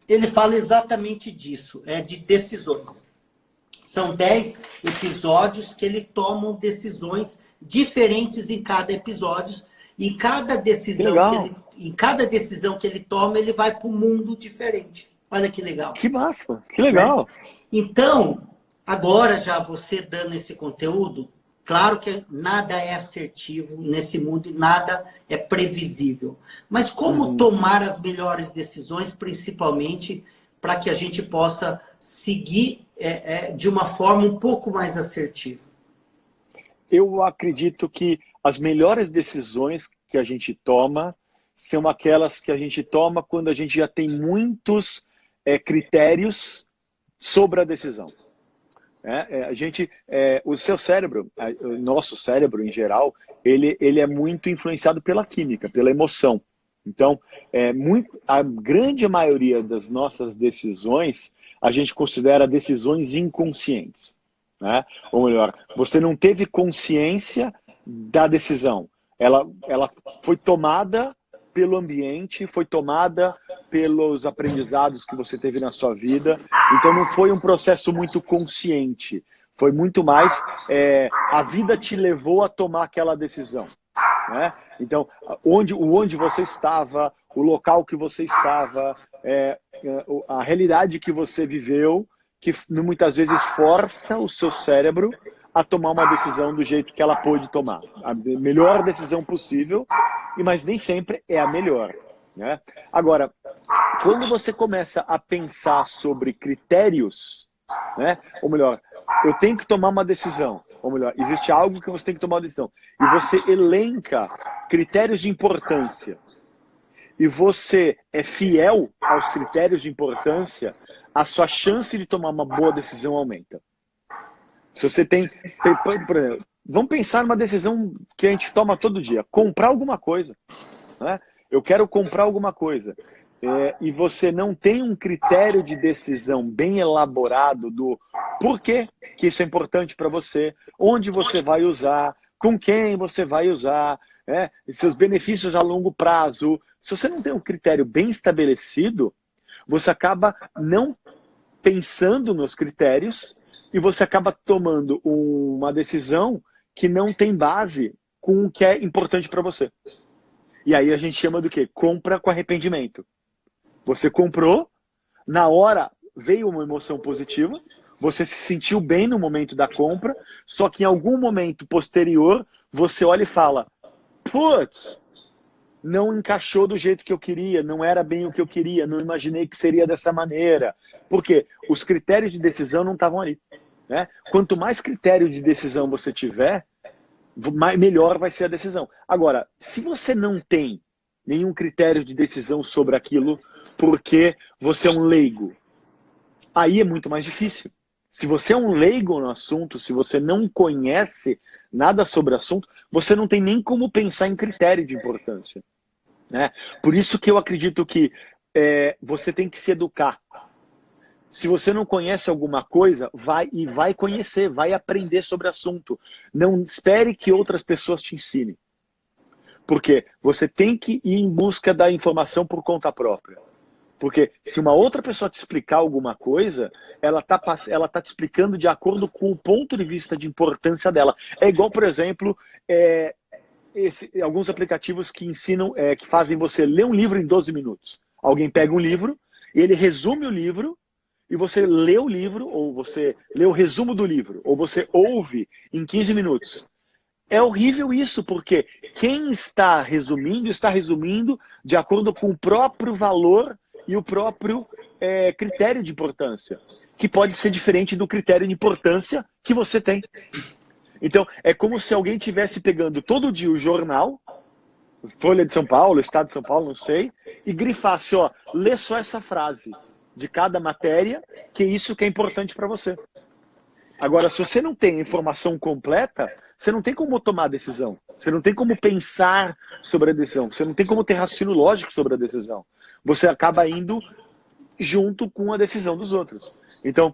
Ele fala exatamente disso, de decisões. São 10 episódios que ele toma decisões diferentes em cada episódio. E cada decisão em cada decisão que ele toma, ele vai para um mundo diferente. Olha que legal. Que massa, que legal. Né? Então, agora já você dando esse conteúdo, claro que nada é assertivo nesse mundo e nada é previsível. Mas como tomar as melhores decisões, principalmente para que a gente possa seguir de uma forma um pouco mais assertiva? Eu acredito que as melhores decisões que a gente toma são aquelas que a gente toma quando a gente já tem muitos critérios sobre a decisão. O seu cérebro, o nosso cérebro em geral, ele é muito influenciado pela química, pela emoção. Então, a grande maioria das nossas decisões, a gente considera decisões inconscientes. Né? Ou melhor, você não teve consciência da decisão. Ela foi tomada pelo ambiente, foi tomada pelos aprendizados que você teve na sua vida. Então não foi um processo muito consciente. Foi muito mais a vida te levou a tomar aquela decisão. Né? Então, onde você estava, o local que você estava, a realidade que você viveu, que muitas vezes força o seu cérebro a tomar uma decisão do jeito que ela pôde tomar. A melhor decisão possível, mas nem sempre é a melhor. Né? Agora, quando você começa a pensar sobre critérios, né? Ou melhor, eu tenho que tomar uma decisão, ou melhor, existe algo que você tem que tomar uma decisão, e você elenca critérios de importância, e você é fiel aos critérios de importância, a sua chance de tomar uma boa decisão aumenta. Se você por exemplo, vamos pensar numa decisão que a gente toma todo dia, comprar alguma coisa. Né? Eu quero comprar alguma coisa. E você não tem um critério de decisão bem elaborado do porquê que isso é importante para você, onde você vai usar, com quem você vai usar, seus benefícios a longo prazo. Se você não tem um critério bem estabelecido, você acaba não pensando nos critérios e você acaba tomando uma decisão que não tem base com o que é importante para você. E aí a gente chama do quê? Compra com arrependimento. Você comprou, na hora veio uma emoção positiva, você se sentiu bem no momento da compra, só que em algum momento posterior você olha e fala, putz, não encaixou do jeito que eu queria, não era bem o que eu queria, não imaginei que seria dessa maneira. Por quê? Os critérios de decisão não estavam ali. Né? Quanto mais critério de decisão você tiver, melhor vai ser a decisão. Agora, se você não tem nenhum critério de decisão sobre aquilo, porque você é um leigo, aí é muito mais difícil. Se você é um leigo no assunto, se você não conhece nada sobre o assunto, você não tem nem como pensar em critério de importância. Né? Por isso que eu acredito que você tem que se educar. Se você não conhece alguma coisa, vai conhecer, vai aprender sobre o assunto. Não espere que outras pessoas te ensinem. Porque você tem que ir em busca da informação por conta própria. Porque se uma outra pessoa te explicar alguma coisa, ela tá te explicando de acordo com o ponto de vista de importância dela. É igual, por exemplo, alguns aplicativos que ensinam, que fazem você ler um livro em 12 minutos. Alguém pega um livro, ele resume o livro, e você lê o livro, ou você lê o resumo do livro, ou você ouve em 15 minutos. É horrível isso, porque quem está resumindo de acordo com o próprio valor e o próprio critério de importância, que pode ser diferente do critério de importância que você tem. Então, é como se alguém estivesse pegando todo dia o jornal, Folha de São Paulo, Estado de São Paulo, não sei, e grifasse, ó, lê só essa frase de cada matéria, que é isso que é importante para você. Agora, se você não tem a informação completa, você não tem como tomar decisão. Você não tem como pensar sobre a decisão. Você não tem como ter raciocínio lógico sobre a decisão. Você acaba indo junto com a decisão dos outros. Então,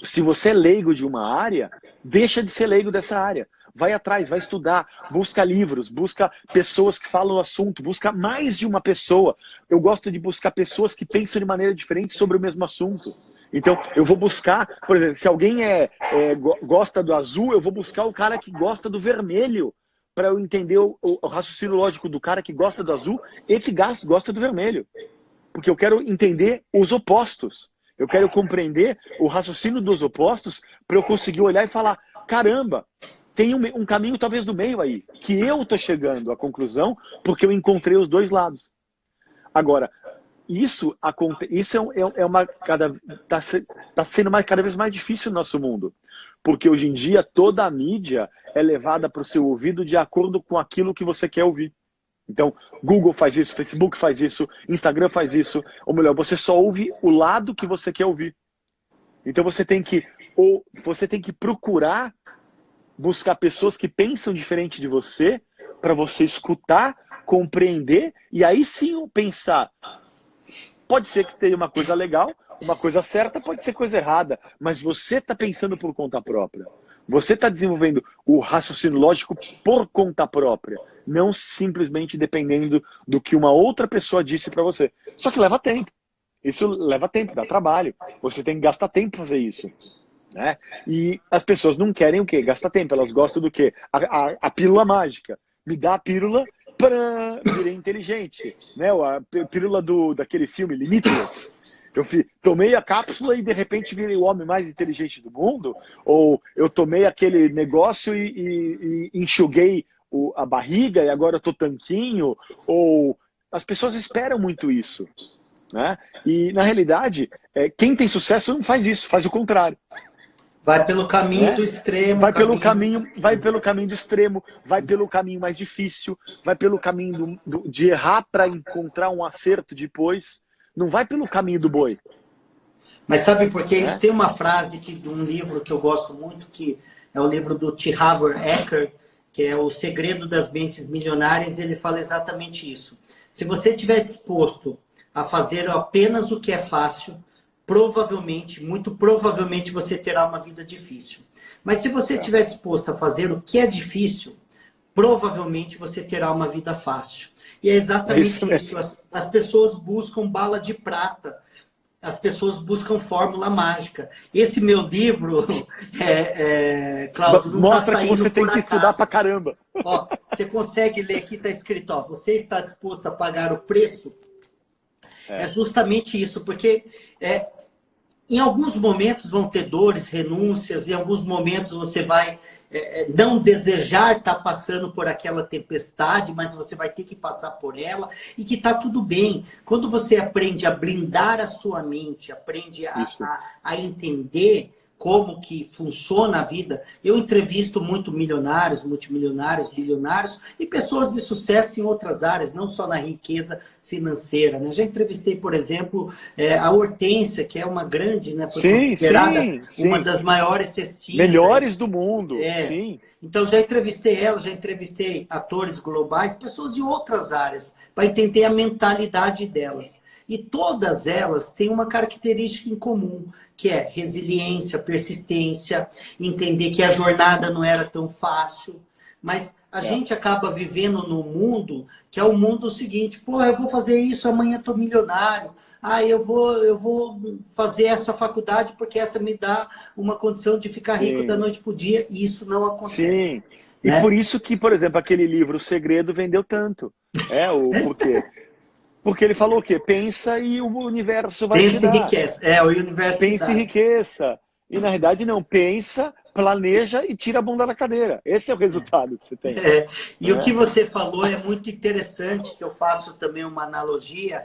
se você é leigo de uma área, deixa de ser leigo dessa área. Vai atrás, vai estudar, busca livros, busca pessoas que falam o assunto, busca mais de uma pessoa. Eu gosto de buscar pessoas que pensam de maneira diferente sobre o mesmo assunto. Então, eu vou buscar, por exemplo, se alguém gosta do azul, eu vou buscar o cara que gosta do vermelho, para eu entender o raciocínio lógico do cara que gosta do azul e que gosta do vermelho. Porque eu quero entender os opostos. Eu quero compreender o raciocínio dos opostos para eu conseguir olhar e falar, caramba, tem um caminho talvez do meio aí, que eu estou chegando à conclusão porque eu encontrei os dois lados. Agora, isso está sendo cada vez mais difícil no nosso mundo. Porque hoje em dia toda a mídia é levada para o seu ouvido de acordo com aquilo que você quer ouvir. Então, Google faz isso, Facebook faz isso, Instagram faz isso, ou melhor, você só ouve o lado que você quer ouvir. Então você tem que procurar buscar pessoas que pensam diferente de você, para você escutar, compreender, e aí sim pensar. Pode ser que tenha uma coisa legal, uma coisa certa, pode ser coisa errada, mas você está pensando por conta própria. Você está desenvolvendo o raciocínio lógico por conta própria, não simplesmente dependendo do que uma outra pessoa disse para você. Só que leva tempo. Isso leva tempo, dá trabalho. Você tem que gastar tempo para fazer isso. Né? E as pessoas não querem o quê? Gastar tempo. Elas gostam do quê? A pílula mágica. Me dá a pílula, virei inteligente. Né? A pílula daquele filme, Limitless. Eu tomei a cápsula e de repente virei o homem mais inteligente do mundo? Ou eu tomei aquele negócio e enxuguei a barriga e agora eu tô tanquinho? Ou as pessoas esperam muito isso. Né? E na realidade, quem tem sucesso não faz isso, faz o contrário. Vai pelo caminho do extremo. Vai pelo caminho do extremo, vai pelo caminho mais difícil, vai pelo caminho de errar para encontrar um acerto depois. Não vai pelo caminho do boi. Mas sabe por quê? Isso tem uma frase de um livro que eu gosto muito, que é o livro do T. Harv Eker, que é O Segredo das Mentes Milionárias, e ele fala exatamente isso. Se você estiver disposto a fazer apenas o que é fácil, provavelmente, muito provavelmente, você terá uma vida difícil. Mas se você estiver disposto a fazer o que é difícil, provavelmente você terá uma vida fácil. E é exatamente isso. As pessoas buscam bala de prata. As pessoas buscam fórmula mágica. Esse meu livro, Cláudio, não mostra tá saindo que você tem que estudar pra caramba. Ó, você consegue ler aqui, está escrito, ó, você está disposto a pagar o preço? É justamente isso, porque em alguns momentos vão ter dores, renúncias, em alguns momentos você vai não desejar estar passando por aquela tempestade, mas você vai ter que passar por ela e que está tudo bem. Quando você aprende a blindar a sua mente, aprende a entender como que funciona a vida. Eu entrevisto muito milionários, multimilionários, bilionários e pessoas de sucesso em outras áreas, não só na riqueza financeira. Né? Já entrevistei, por exemplo, a Hortência, que é uma grande, né? Foi considerada uma das maiores cestinhas. Melhores do mundo. Sim. Então, já entrevistei ela, já entrevistei atores globais, pessoas de outras áreas, para entender a mentalidade delas. E todas elas têm uma característica em comum, que é resiliência, persistência, entender que a jornada não era tão fácil. Mas a gente acaba vivendo num mundo que é o mundo seguinte, pô, eu vou fazer isso, amanhã estou milionário. Ah, eu vou fazer essa faculdade porque essa me dá uma condição de ficar rico da Sim, noite para o dia, e isso não acontece, sim. E por né? isso que, por exemplo, aquele livro O Segredo vendeu tanto. Por quê? Porque ele falou o quê? Pensa e o universo vai te Pense e dar. enriquece. É, o universo te Pense e dá. enriqueça. E na realidade não, pensa, planeja e tira a bunda da cadeira. Esse é o resultado que você tem. É, e o que Né? você falou é muito interessante, que eu faço também uma analogia,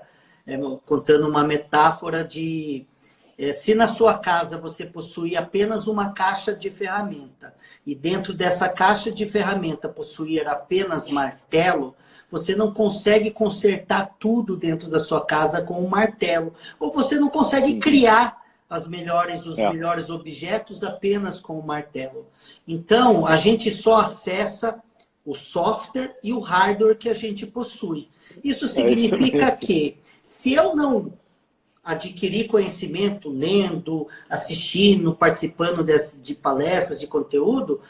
contando uma metáfora de se na sua casa você possui apenas uma caixa de ferramenta e dentro dessa caixa de ferramenta possuir apenas martelo, você não consegue consertar tudo dentro da sua casa com um martelo. Ou você não consegue Sim. criar os É. melhores objetos apenas com o martelo. Então, a gente só acessa o software e o hardware que a gente possui. Isso É isso significa mesmo. que, se eu não adquirir conhecimento lendo, assistindo, participando de palestras, de conteúdo,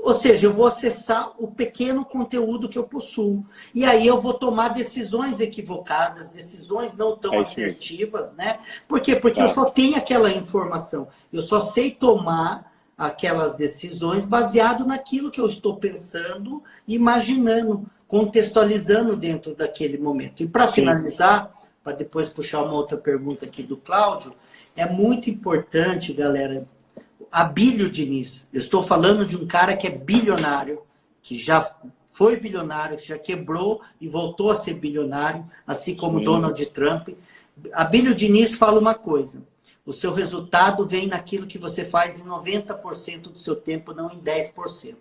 ou seja, eu vou acessar o pequeno conteúdo que eu possuo. E aí eu vou tomar decisões equivocadas, decisões não tão É isso mesmo. assertivas, né? Por quê? Porque eu É. só tenho aquela informação. Eu só sei tomar aquelas decisões baseado naquilo que eu estou pensando, imaginando, contextualizando dentro daquele momento. E para Sim. finalizar, para depois puxar uma outra pergunta aqui do Cláudio, é muito importante, galera, Abílio Diniz. Eu estou falando de um cara que é bilionário, que já foi bilionário, que já quebrou e voltou a ser bilionário, assim como Sim. Donald Trump. Abílio Diniz fala uma coisa: o seu resultado vem naquilo que você faz em 90% do seu tempo, não em 10%.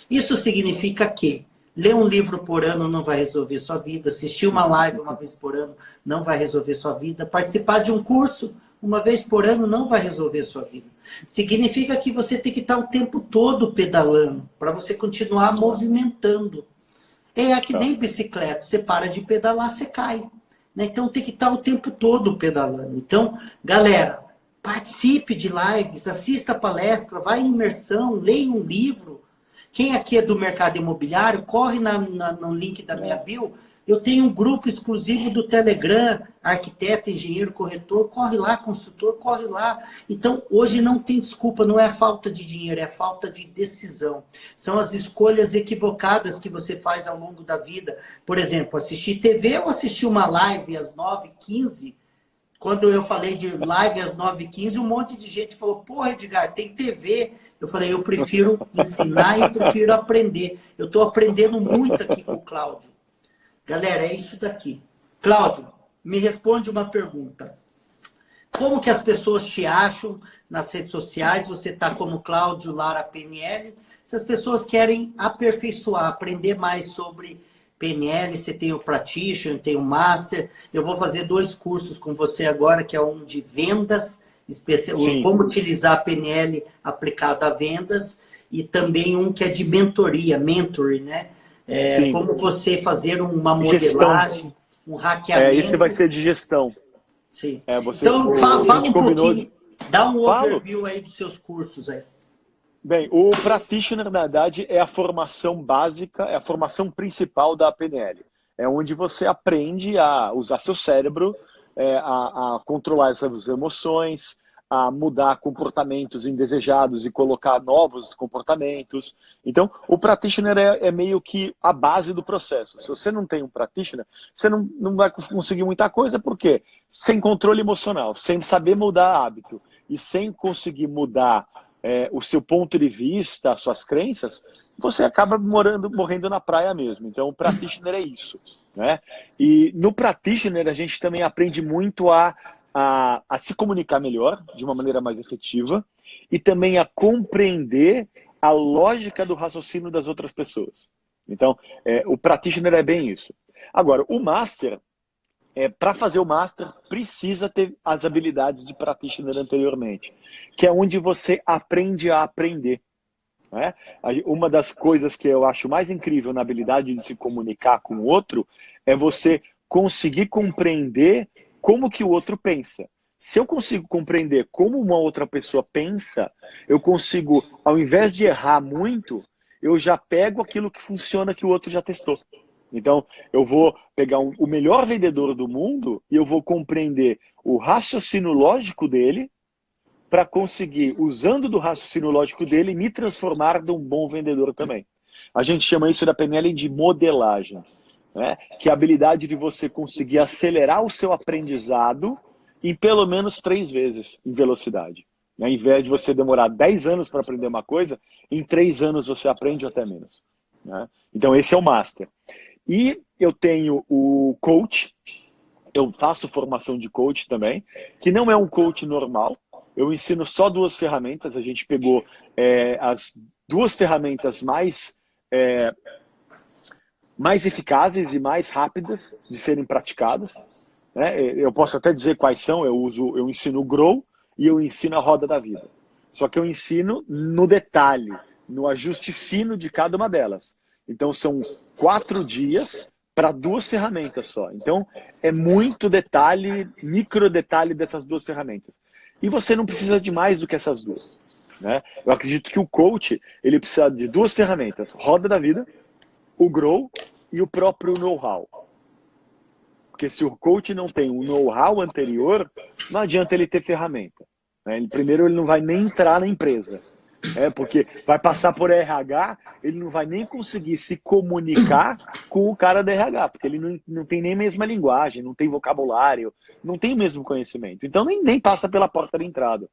Isso significa que ler um livro por ano não vai resolver sua vida, assistir uma live uma vez por ano não vai resolver sua vida, participar de um curso uma vez por ano não vai resolver sua vida. Significa que você tem que estar o tempo todo pedalando para você continuar movimentando. É que Tá. nem bicicleta, você para de pedalar, você cai. Né? Então tem que estar o tempo todo pedalando. Então, galera, participe de lives, assista a palestra, vá em imersão, leia um livro. Quem aqui é do mercado imobiliário, corre no link da minha bio. Eu tenho um grupo exclusivo do Telegram, arquiteto, engenheiro, corretor, corre lá, construtor, corre lá. Então, hoje não tem desculpa, não é falta de dinheiro, é falta de decisão. São as escolhas equivocadas que você faz ao longo da vida. Por exemplo, assistir TV ou assistir uma live às 9h15. Quando eu falei de live às 9h15, um monte de gente falou, porra, Edgar, tem TV. Eu falei, eu prefiro ensinar e prefiro aprender. Eu estou aprendendo muito aqui com o Cláudio. Galera, é isso daqui. Cláudio, me responde uma pergunta. Como que as pessoas te acham nas redes sociais? Você está como Cláudio Lara PNL. Se as pessoas querem aperfeiçoar, aprender mais sobre PNL, você tem o Practitioner, tem o Master. Eu vou fazer 2 cursos com você agora, que é um de vendas, Sim. como utilizar a PNL aplicado a vendas, e também um que é de mentoria, mentoring, né? Sim. Como você fazer uma Gestão. modelagem, um Esse vai hackeamento. ser de gestão. Sim. Você, Então, a fala gente um combinou. pouquinho, dá um Falo. overview aí dos seus cursos aí. Bem, o Practitioner, na verdade, é a formação básica, é a formação principal da PNL. É onde você aprende a usar seu cérebro, a controlar essas emoções, a mudar comportamentos indesejados e colocar novos comportamentos. Então, o Practitioner é meio que a base do processo. Se você não tem um Practitioner, você não vai conseguir muita coisa, por quê? Sem controle emocional, sem saber mudar hábito e sem conseguir mudar o seu ponto de vista, as suas crenças, você acaba morrendo na praia mesmo. Então, o Practitioner é isso. Né? E no Practitioner, a gente também aprende muito a se comunicar melhor, de uma maneira mais efetiva, e também a compreender a lógica do raciocínio das outras pessoas. Então, o Practitioner é bem isso. Agora, o Master, para fazer o Master, precisa ter as habilidades de Practitioner anteriormente, que é onde você aprende a aprender. Né? Uma das coisas que eu acho mais incrível na habilidade de se comunicar com o outro é você conseguir compreender como que o outro pensa. Se eu consigo compreender como uma outra pessoa pensa, eu consigo, ao invés de errar muito, eu já pego aquilo que funciona que o outro já testou. Então, eu vou pegar o melhor vendedor do mundo e eu vou compreender o raciocínio lógico dele para conseguir, usando do raciocínio lógico dele, me transformar num bom vendedor também. A gente chama isso da PNL de modelagem, né? Que é a habilidade de você conseguir acelerar o seu aprendizado em pelo menos 3 vezes em velocidade. Ao invés de você demorar 10 anos para aprender uma coisa, em 3 anos você aprende até menos. Né? Então esse é o master. E eu tenho o coach, eu faço formação de coach também, que não é um coach normal. Eu ensino só 2 ferramentas, a gente pegou as 2 ferramentas mais eficazes e mais rápidas de serem praticadas. Né? Eu posso até dizer quais são, eu ensino o Grow e eu ensino a Roda da Vida. Só que eu ensino no detalhe, no ajuste fino de cada uma delas. Então são 4 dias para 2 ferramentas só. Então é muito detalhe, micro detalhe dessas 2 ferramentas. E você não precisa de mais do que essas 2. Né? Eu acredito que o coach ele precisa de 2 ferramentas, Roda da Vida, o Grow e o próprio know-how. Porque se o coach não tem um know-how anterior, não adianta ele ter ferramenta. Né? Primeiro, ele não vai nem entrar na empresa. Porque vai passar por RH, ele não vai nem conseguir se comunicar com o cara da RH, porque ele não tem nem a mesma linguagem, não tem vocabulário, não tem o mesmo conhecimento. Então, nem passa pela porta de entrada.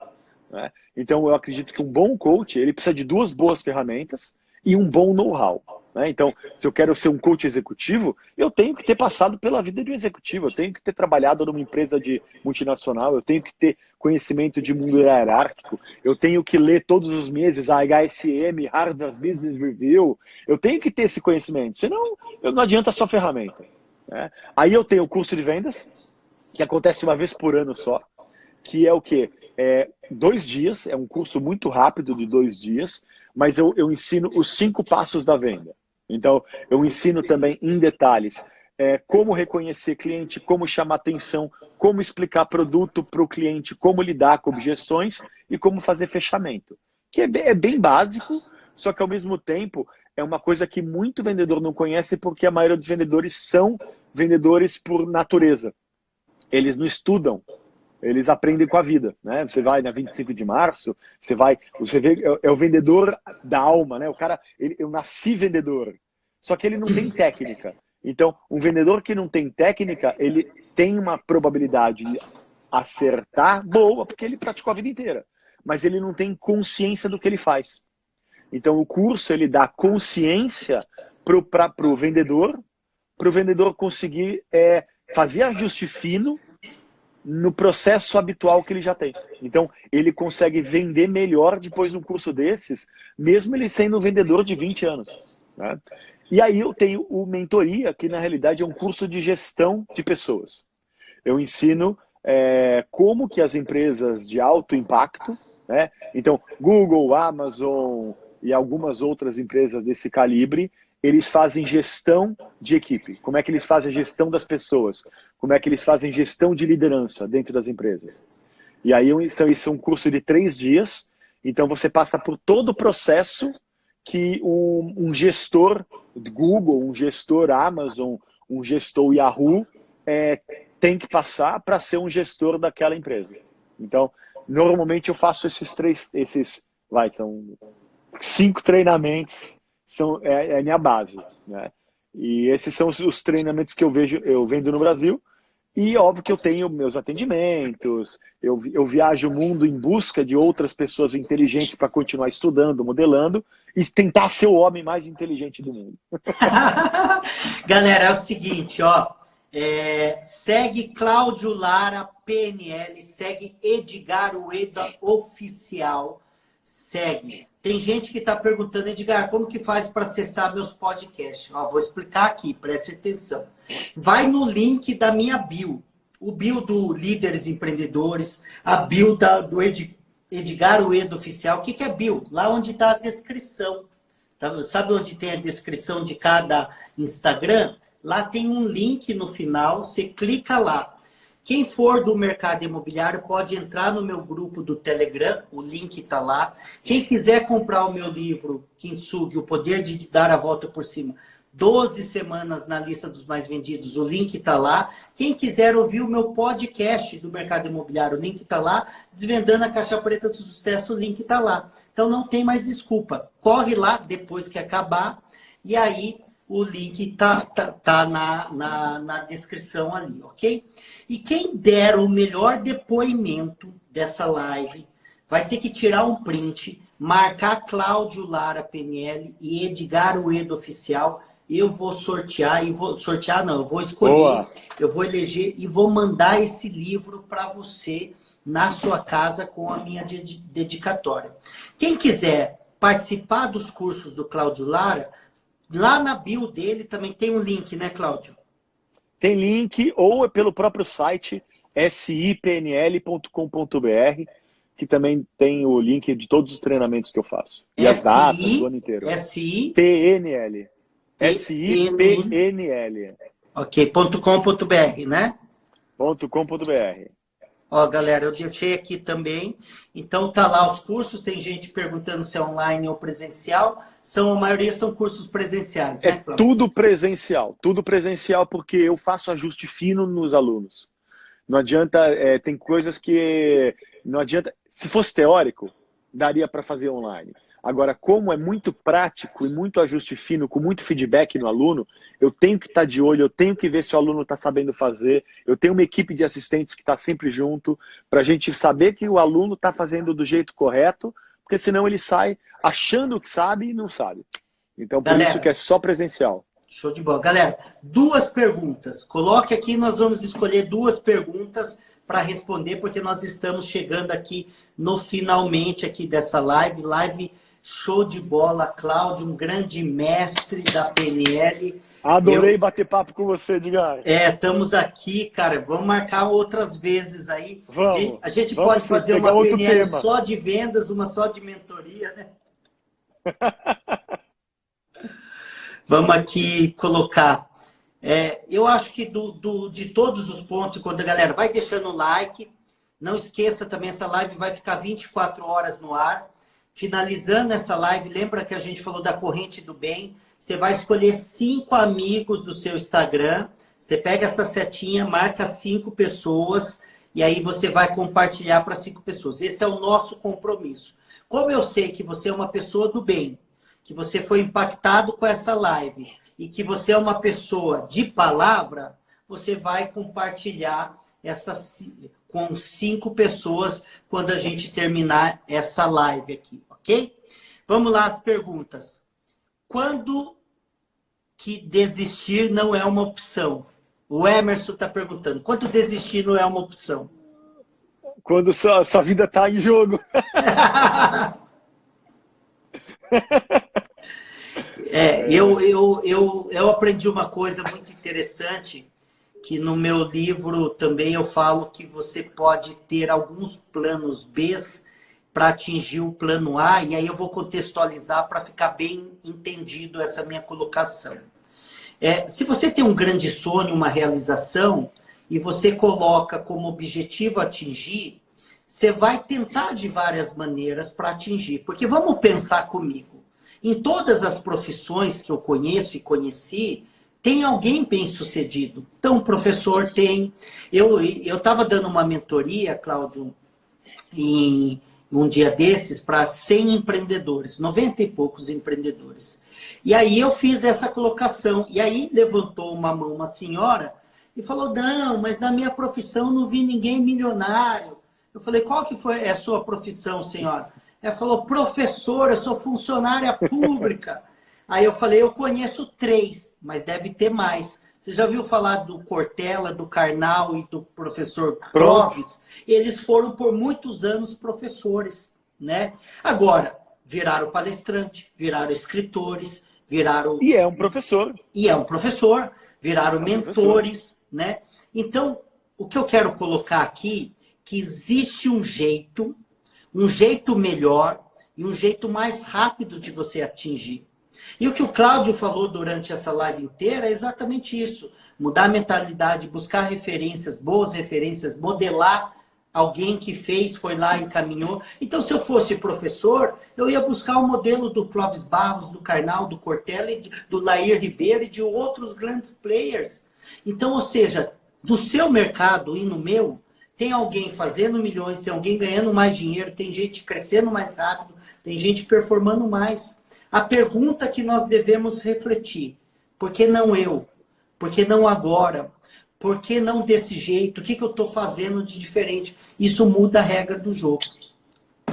Né? Então, eu acredito que um bom coach, ele precisa de 2 boas ferramentas e um bom know-how. Né? Então, se eu quero ser um coach executivo, eu tenho que ter passado pela vida de um executivo, eu tenho que ter trabalhado numa empresa de multinacional, eu tenho que ter conhecimento de mundo hierárquico, eu tenho que ler todos os meses a HSM, Harvard Business Review, eu tenho que ter esse conhecimento, senão não adianta só ferramenta. Né? Aí eu tenho o curso de vendas, que acontece uma vez por ano só, que é o quê? 2 dias, é um curso muito rápido de 2 dias, mas eu ensino os 5 passos da venda. Então, eu ensino também em detalhes como reconhecer cliente, como chamar atenção, como explicar produto para o cliente, como lidar com objeções e como fazer fechamento. Que é bem básico, só que ao mesmo tempo é uma coisa que muito vendedor não conhece porque a maioria dos vendedores são vendedores por natureza. Eles não estudam. Eles aprendem com a vida, né? Você vai na 25 de março, você vê, é o vendedor da alma, né? O cara, eu nasci vendedor, só que ele não tem técnica. Então, um vendedor que não tem técnica, ele tem uma probabilidade de acertar boa, porque ele praticou a vida inteira, mas ele não tem consciência do que ele faz. Então, o curso, ele dá consciência para o vendedor conseguir fazer ajuste fino no processo habitual que ele já tem. Então, ele consegue vender melhor depois de um curso desses, mesmo ele sendo um vendedor de 20 anos. Né? E aí eu tenho o Mentoria, que na realidade é um curso de gestão de pessoas. Eu ensino como que as empresas de alto impacto, né? Então, Google, Amazon e algumas outras empresas desse calibre, eles fazem gestão de equipe. Como é que eles fazem a gestão das pessoas? Como é que eles fazem gestão de liderança dentro das empresas? E aí isso é um curso de 3 dias. Então você passa por todo o processo que um gestor Google, um gestor Amazon, um gestor Yahoo tem que passar para ser um gestor daquela empresa. Então, normalmente eu faço são 5 treinamentos. É a minha base, né? E esses são os treinamentos que eu vendo no Brasil. E óbvio que eu tenho meus atendimentos, eu viajo o mundo em busca de outras pessoas inteligentes para continuar estudando, modelando e tentar ser o homem mais inteligente do mundo. Galera, é o seguinte, ó. Segue Cláudio Lara PNL, segue Edgar Ueda Oficial, segue. Tem gente que está perguntando, Edgar, como que faz para acessar meus podcasts? Ó, vou explicar aqui, preste atenção. Vai no link da minha bio. O bio do Líderes Empreendedores, a bio do Edgar Ueda Oficial. O que é bio? Lá onde está a descrição. Sabe onde tem a descrição de cada Instagram? Lá tem um link no final, você clica lá. Quem for do mercado imobiliário pode entrar no meu grupo do Telegram, o link está lá. Quem quiser comprar o meu livro, Kintsugi, O Poder de Dar a Volta por Cima, 12 semanas na lista dos mais vendidos, o link está lá. Quem quiser ouvir o meu podcast do mercado imobiliário, o link está lá. Desvendando a Caixa Preta do Sucesso, o link está lá. Então não tem mais desculpa. Corre lá depois que acabar e aí o link tá na descrição ali, ok? E quem der o melhor depoimento dessa live vai ter que tirar um print, marcar Cláudio Lara PNL e Edgar Uedo Oficial. Eu vou sortear, eu vou escolher, Boa. eu vou eleger e vou mandar esse livro para você na sua casa com a minha dedicatória. Quem quiser participar dos cursos do Cláudio Lara, lá na bio dele também tem um link, né, Cláudio? Tem link ou é pelo próprio site sipnl.com.br, que também tem o link de todos os treinamentos que eu faço. E as datas do ano inteiro. PNL. SIPNL. Ok, .com.br, né? .com.br. Ó, galera, eu deixei aqui também. Então, tá lá os cursos. Tem gente perguntando se é online ou presencial. A maioria são cursos presenciais, né, Cláudio? Tudo presencial porque eu faço ajuste fino nos alunos. Não adianta, tem coisas que não adianta. Se fosse teórico, daria para fazer online. Agora, como é muito prático e muito ajuste fino, com muito feedback no aluno, eu tenho que estar de olho, eu tenho que ver se o aluno está sabendo fazer, eu tenho uma equipe de assistentes que está sempre junto, para a gente saber que o aluno está fazendo do jeito correto, porque senão ele sai achando que sabe e não sabe. Então, por isso que é só presencial. Show de bola. Galera, 2 perguntas. Coloque aqui, nós vamos escolher 2 perguntas para responder, porque nós estamos chegando aqui no finalmente aqui dessa live. Show de bola, Cláudio, um grande mestre da PNL. Adorei bater papo com você, Edgar. Estamos aqui, cara. Vamos marcar outras vezes aí. Vamos. A gente pode fazer uma PNL tema. só de vendas, uma só de mentoria, né? Vamos aqui colocar. Eu acho que de todos os pontos, quando a galera vai deixando o like, não esqueça também, essa live vai ficar 24 horas no ar. Finalizando essa live, lembra que a gente falou da corrente do bem? Você vai escolher 5 amigos do seu Instagram. Você pega essa setinha, marca 5 pessoas e aí você vai compartilhar para 5 pessoas. Esse é o nosso compromisso. Como eu sei que você é uma pessoa do bem, que você foi impactado com essa live e que você é uma pessoa de palavra, você vai compartilhar com 5 pessoas quando a gente terminar essa live aqui, ok? Vamos lá as perguntas. Quando que desistir não é uma opção? O Emerson está perguntando. Quando desistir não é uma opção? Quando sua vida está em jogo. Eu aprendi uma coisa muito interessante, que no meu livro também eu falo que você pode ter alguns planos B para atingir o plano A, e aí eu vou contextualizar para ficar bem entendido essa minha colocação. Se você tem um grande sonho, uma realização, e você coloca como objetivo atingir, você vai tentar de várias maneiras para atingir. Porque vamos pensar comigo, em todas as profissões que eu conheço e conheci, tem alguém bem-sucedido. Então, o professor tem. Eu estava dando uma mentoria, Cláudio, em um dia desses, para 100 empreendedores, 90 e poucos empreendedores. E aí eu fiz essa colocação. E aí levantou uma mão uma senhora e falou, não, mas na minha profissão não vi ninguém milionário. Eu falei, qual que foi a sua profissão, senhora? Ela falou, professora, eu sou funcionária pública. Aí eu falei, eu conheço 3, mas deve ter mais. Você já ouviu falar do Cortella, do Karnal e do professor Clóvis? Eles foram por muitos anos professores, né? Agora, viraram palestrante, viraram escritores, viraram... E é um professor. Viraram mentores, né? Então, o que eu quero colocar aqui, que existe um jeito melhor e um jeito mais rápido de você atingir. E o que o Cláudio falou durante essa live inteira é exatamente isso. Mudar a mentalidade, buscar referências, boas referências, modelar alguém que fez, foi lá e caminhou. Então, se eu fosse professor, eu ia buscar o modelo do Clóvis Barros, do Karnal, do Cortella, do Lair Ribeiro e de outros grandes players. Então, ou seja, do seu mercado e no meu, tem alguém fazendo milhões, tem alguém ganhando mais dinheiro, tem gente crescendo mais rápido, tem gente performando mais. A pergunta que nós devemos refletir, por que não eu? Por que não agora? Por que não desse jeito? O que eu estou fazendo de diferente? Isso muda a regra do jogo.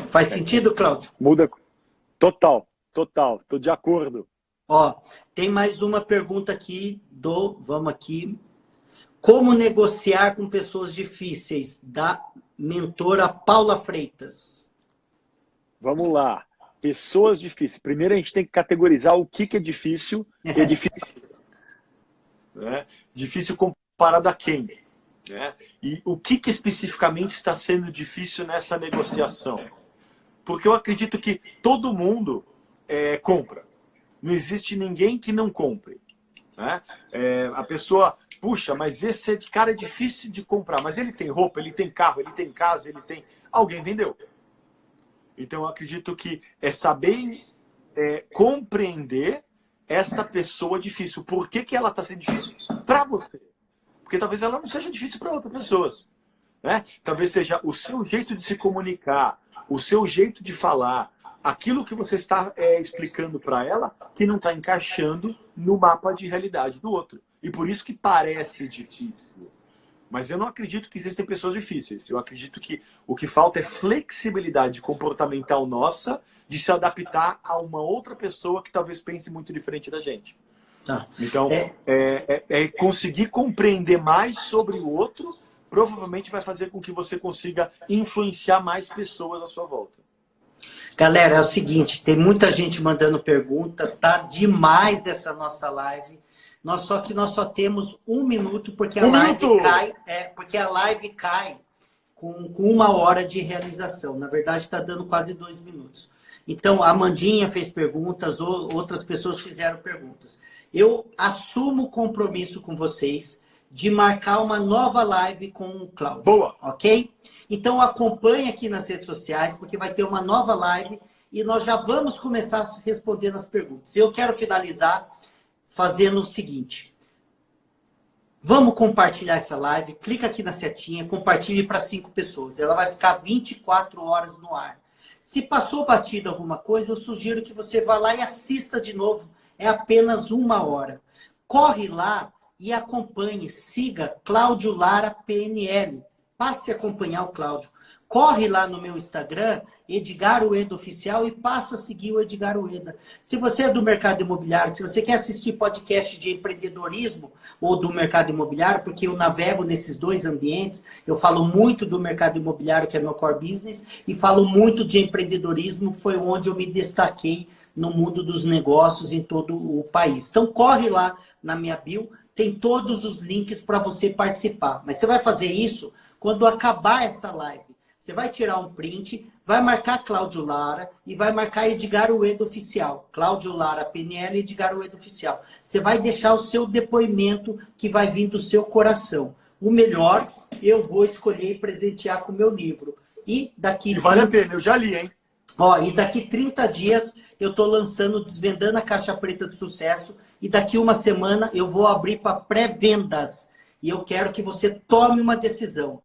Faz sentido, Cláudio? Muda. Total, total. Estou de acordo. Ó, tem mais uma pergunta aqui vamos aqui. Como negociar com pessoas difíceis? Da mentora Paula Freitas. Vamos lá. Pessoas difíceis. Primeiro a gente tem que categorizar o que é difícil e é difícil. Né? Difícil comparado a quem? Né? E o que especificamente está sendo difícil nessa negociação? Porque eu acredito que todo mundo compra. Não existe ninguém que não compre. Né? A pessoa, puxa, mas esse cara é difícil de comprar. Mas ele tem roupa, ele tem carro, ele tem casa, ele tem... Alguém vendeu. Então eu acredito que é saber compreender essa pessoa difícil. Por que ela está sendo difícil para você? Porque talvez ela não seja difícil para outras pessoas. Né? Talvez seja o seu jeito de se comunicar, o seu jeito de falar, aquilo que você está explicando para ela que não está encaixando no mapa de realidade do outro. E por isso que parece difícil. Mas eu não acredito que existem pessoas difíceis. Eu acredito que o que falta é flexibilidade comportamental nossa de se adaptar a uma outra pessoa que talvez pense muito diferente da gente. Tá. Então, conseguir compreender mais sobre o outro provavelmente vai fazer com que você consiga influenciar mais pessoas à sua volta. Galera, é o seguinte, tem muita gente mandando pergunta, tá demais essa nossa live. Só que nós só temos 1 minuto, porque a live cai com 1 hora de realização. Na verdade, está dando quase 2 minutos. Então, a Amandinha fez perguntas, outras pessoas fizeram perguntas. Eu assumo o compromisso com vocês de marcar uma nova live com o Cláudio. Boa! Ok? Então, acompanhe aqui nas redes sociais, porque vai ter uma nova live e nós já vamos começar respondendo as perguntas. Eu quero finalizar fazendo o seguinte. Vamos compartilhar essa live. Clica aqui na setinha, compartilhe para 5 pessoas. Ela vai ficar 24 horas no ar. Se passou batido alguma coisa, eu sugiro que você vá lá e assista de novo. É apenas 1 hora. Corre lá e acompanhe. Siga Cláudio Lara PNL. Passe a acompanhar o Cláudio. Corre lá no meu Instagram, Edgar Ueda Oficial, e passa a seguir o Edgar Ueda. Se você é do mercado imobiliário, se você quer assistir podcast de empreendedorismo ou do mercado imobiliário, porque eu navego nesses 2 ambientes, eu falo muito do mercado imobiliário, que é meu core business, e falo muito de empreendedorismo, que foi onde eu me destaquei no mundo dos negócios em todo o país. Então, corre lá na minha bio, tem todos os links para você participar. Mas você vai fazer isso quando acabar essa live. Você vai tirar um print, vai marcar Cláudio Lara e vai marcar Edgar Ueda Oficial. Cláudio Lara PNL e Edgar Ueda Oficial. Você vai deixar o seu depoimento que vai vir do seu coração. O melhor, eu vou escolher e presentear com o meu livro. E vale a pena, eu já li, hein? E daqui 30 dias eu estou lançando Desvendando a Caixa Preta do Sucesso. E daqui 1 semana eu vou abrir para pré-vendas. E eu quero que você tome uma decisão.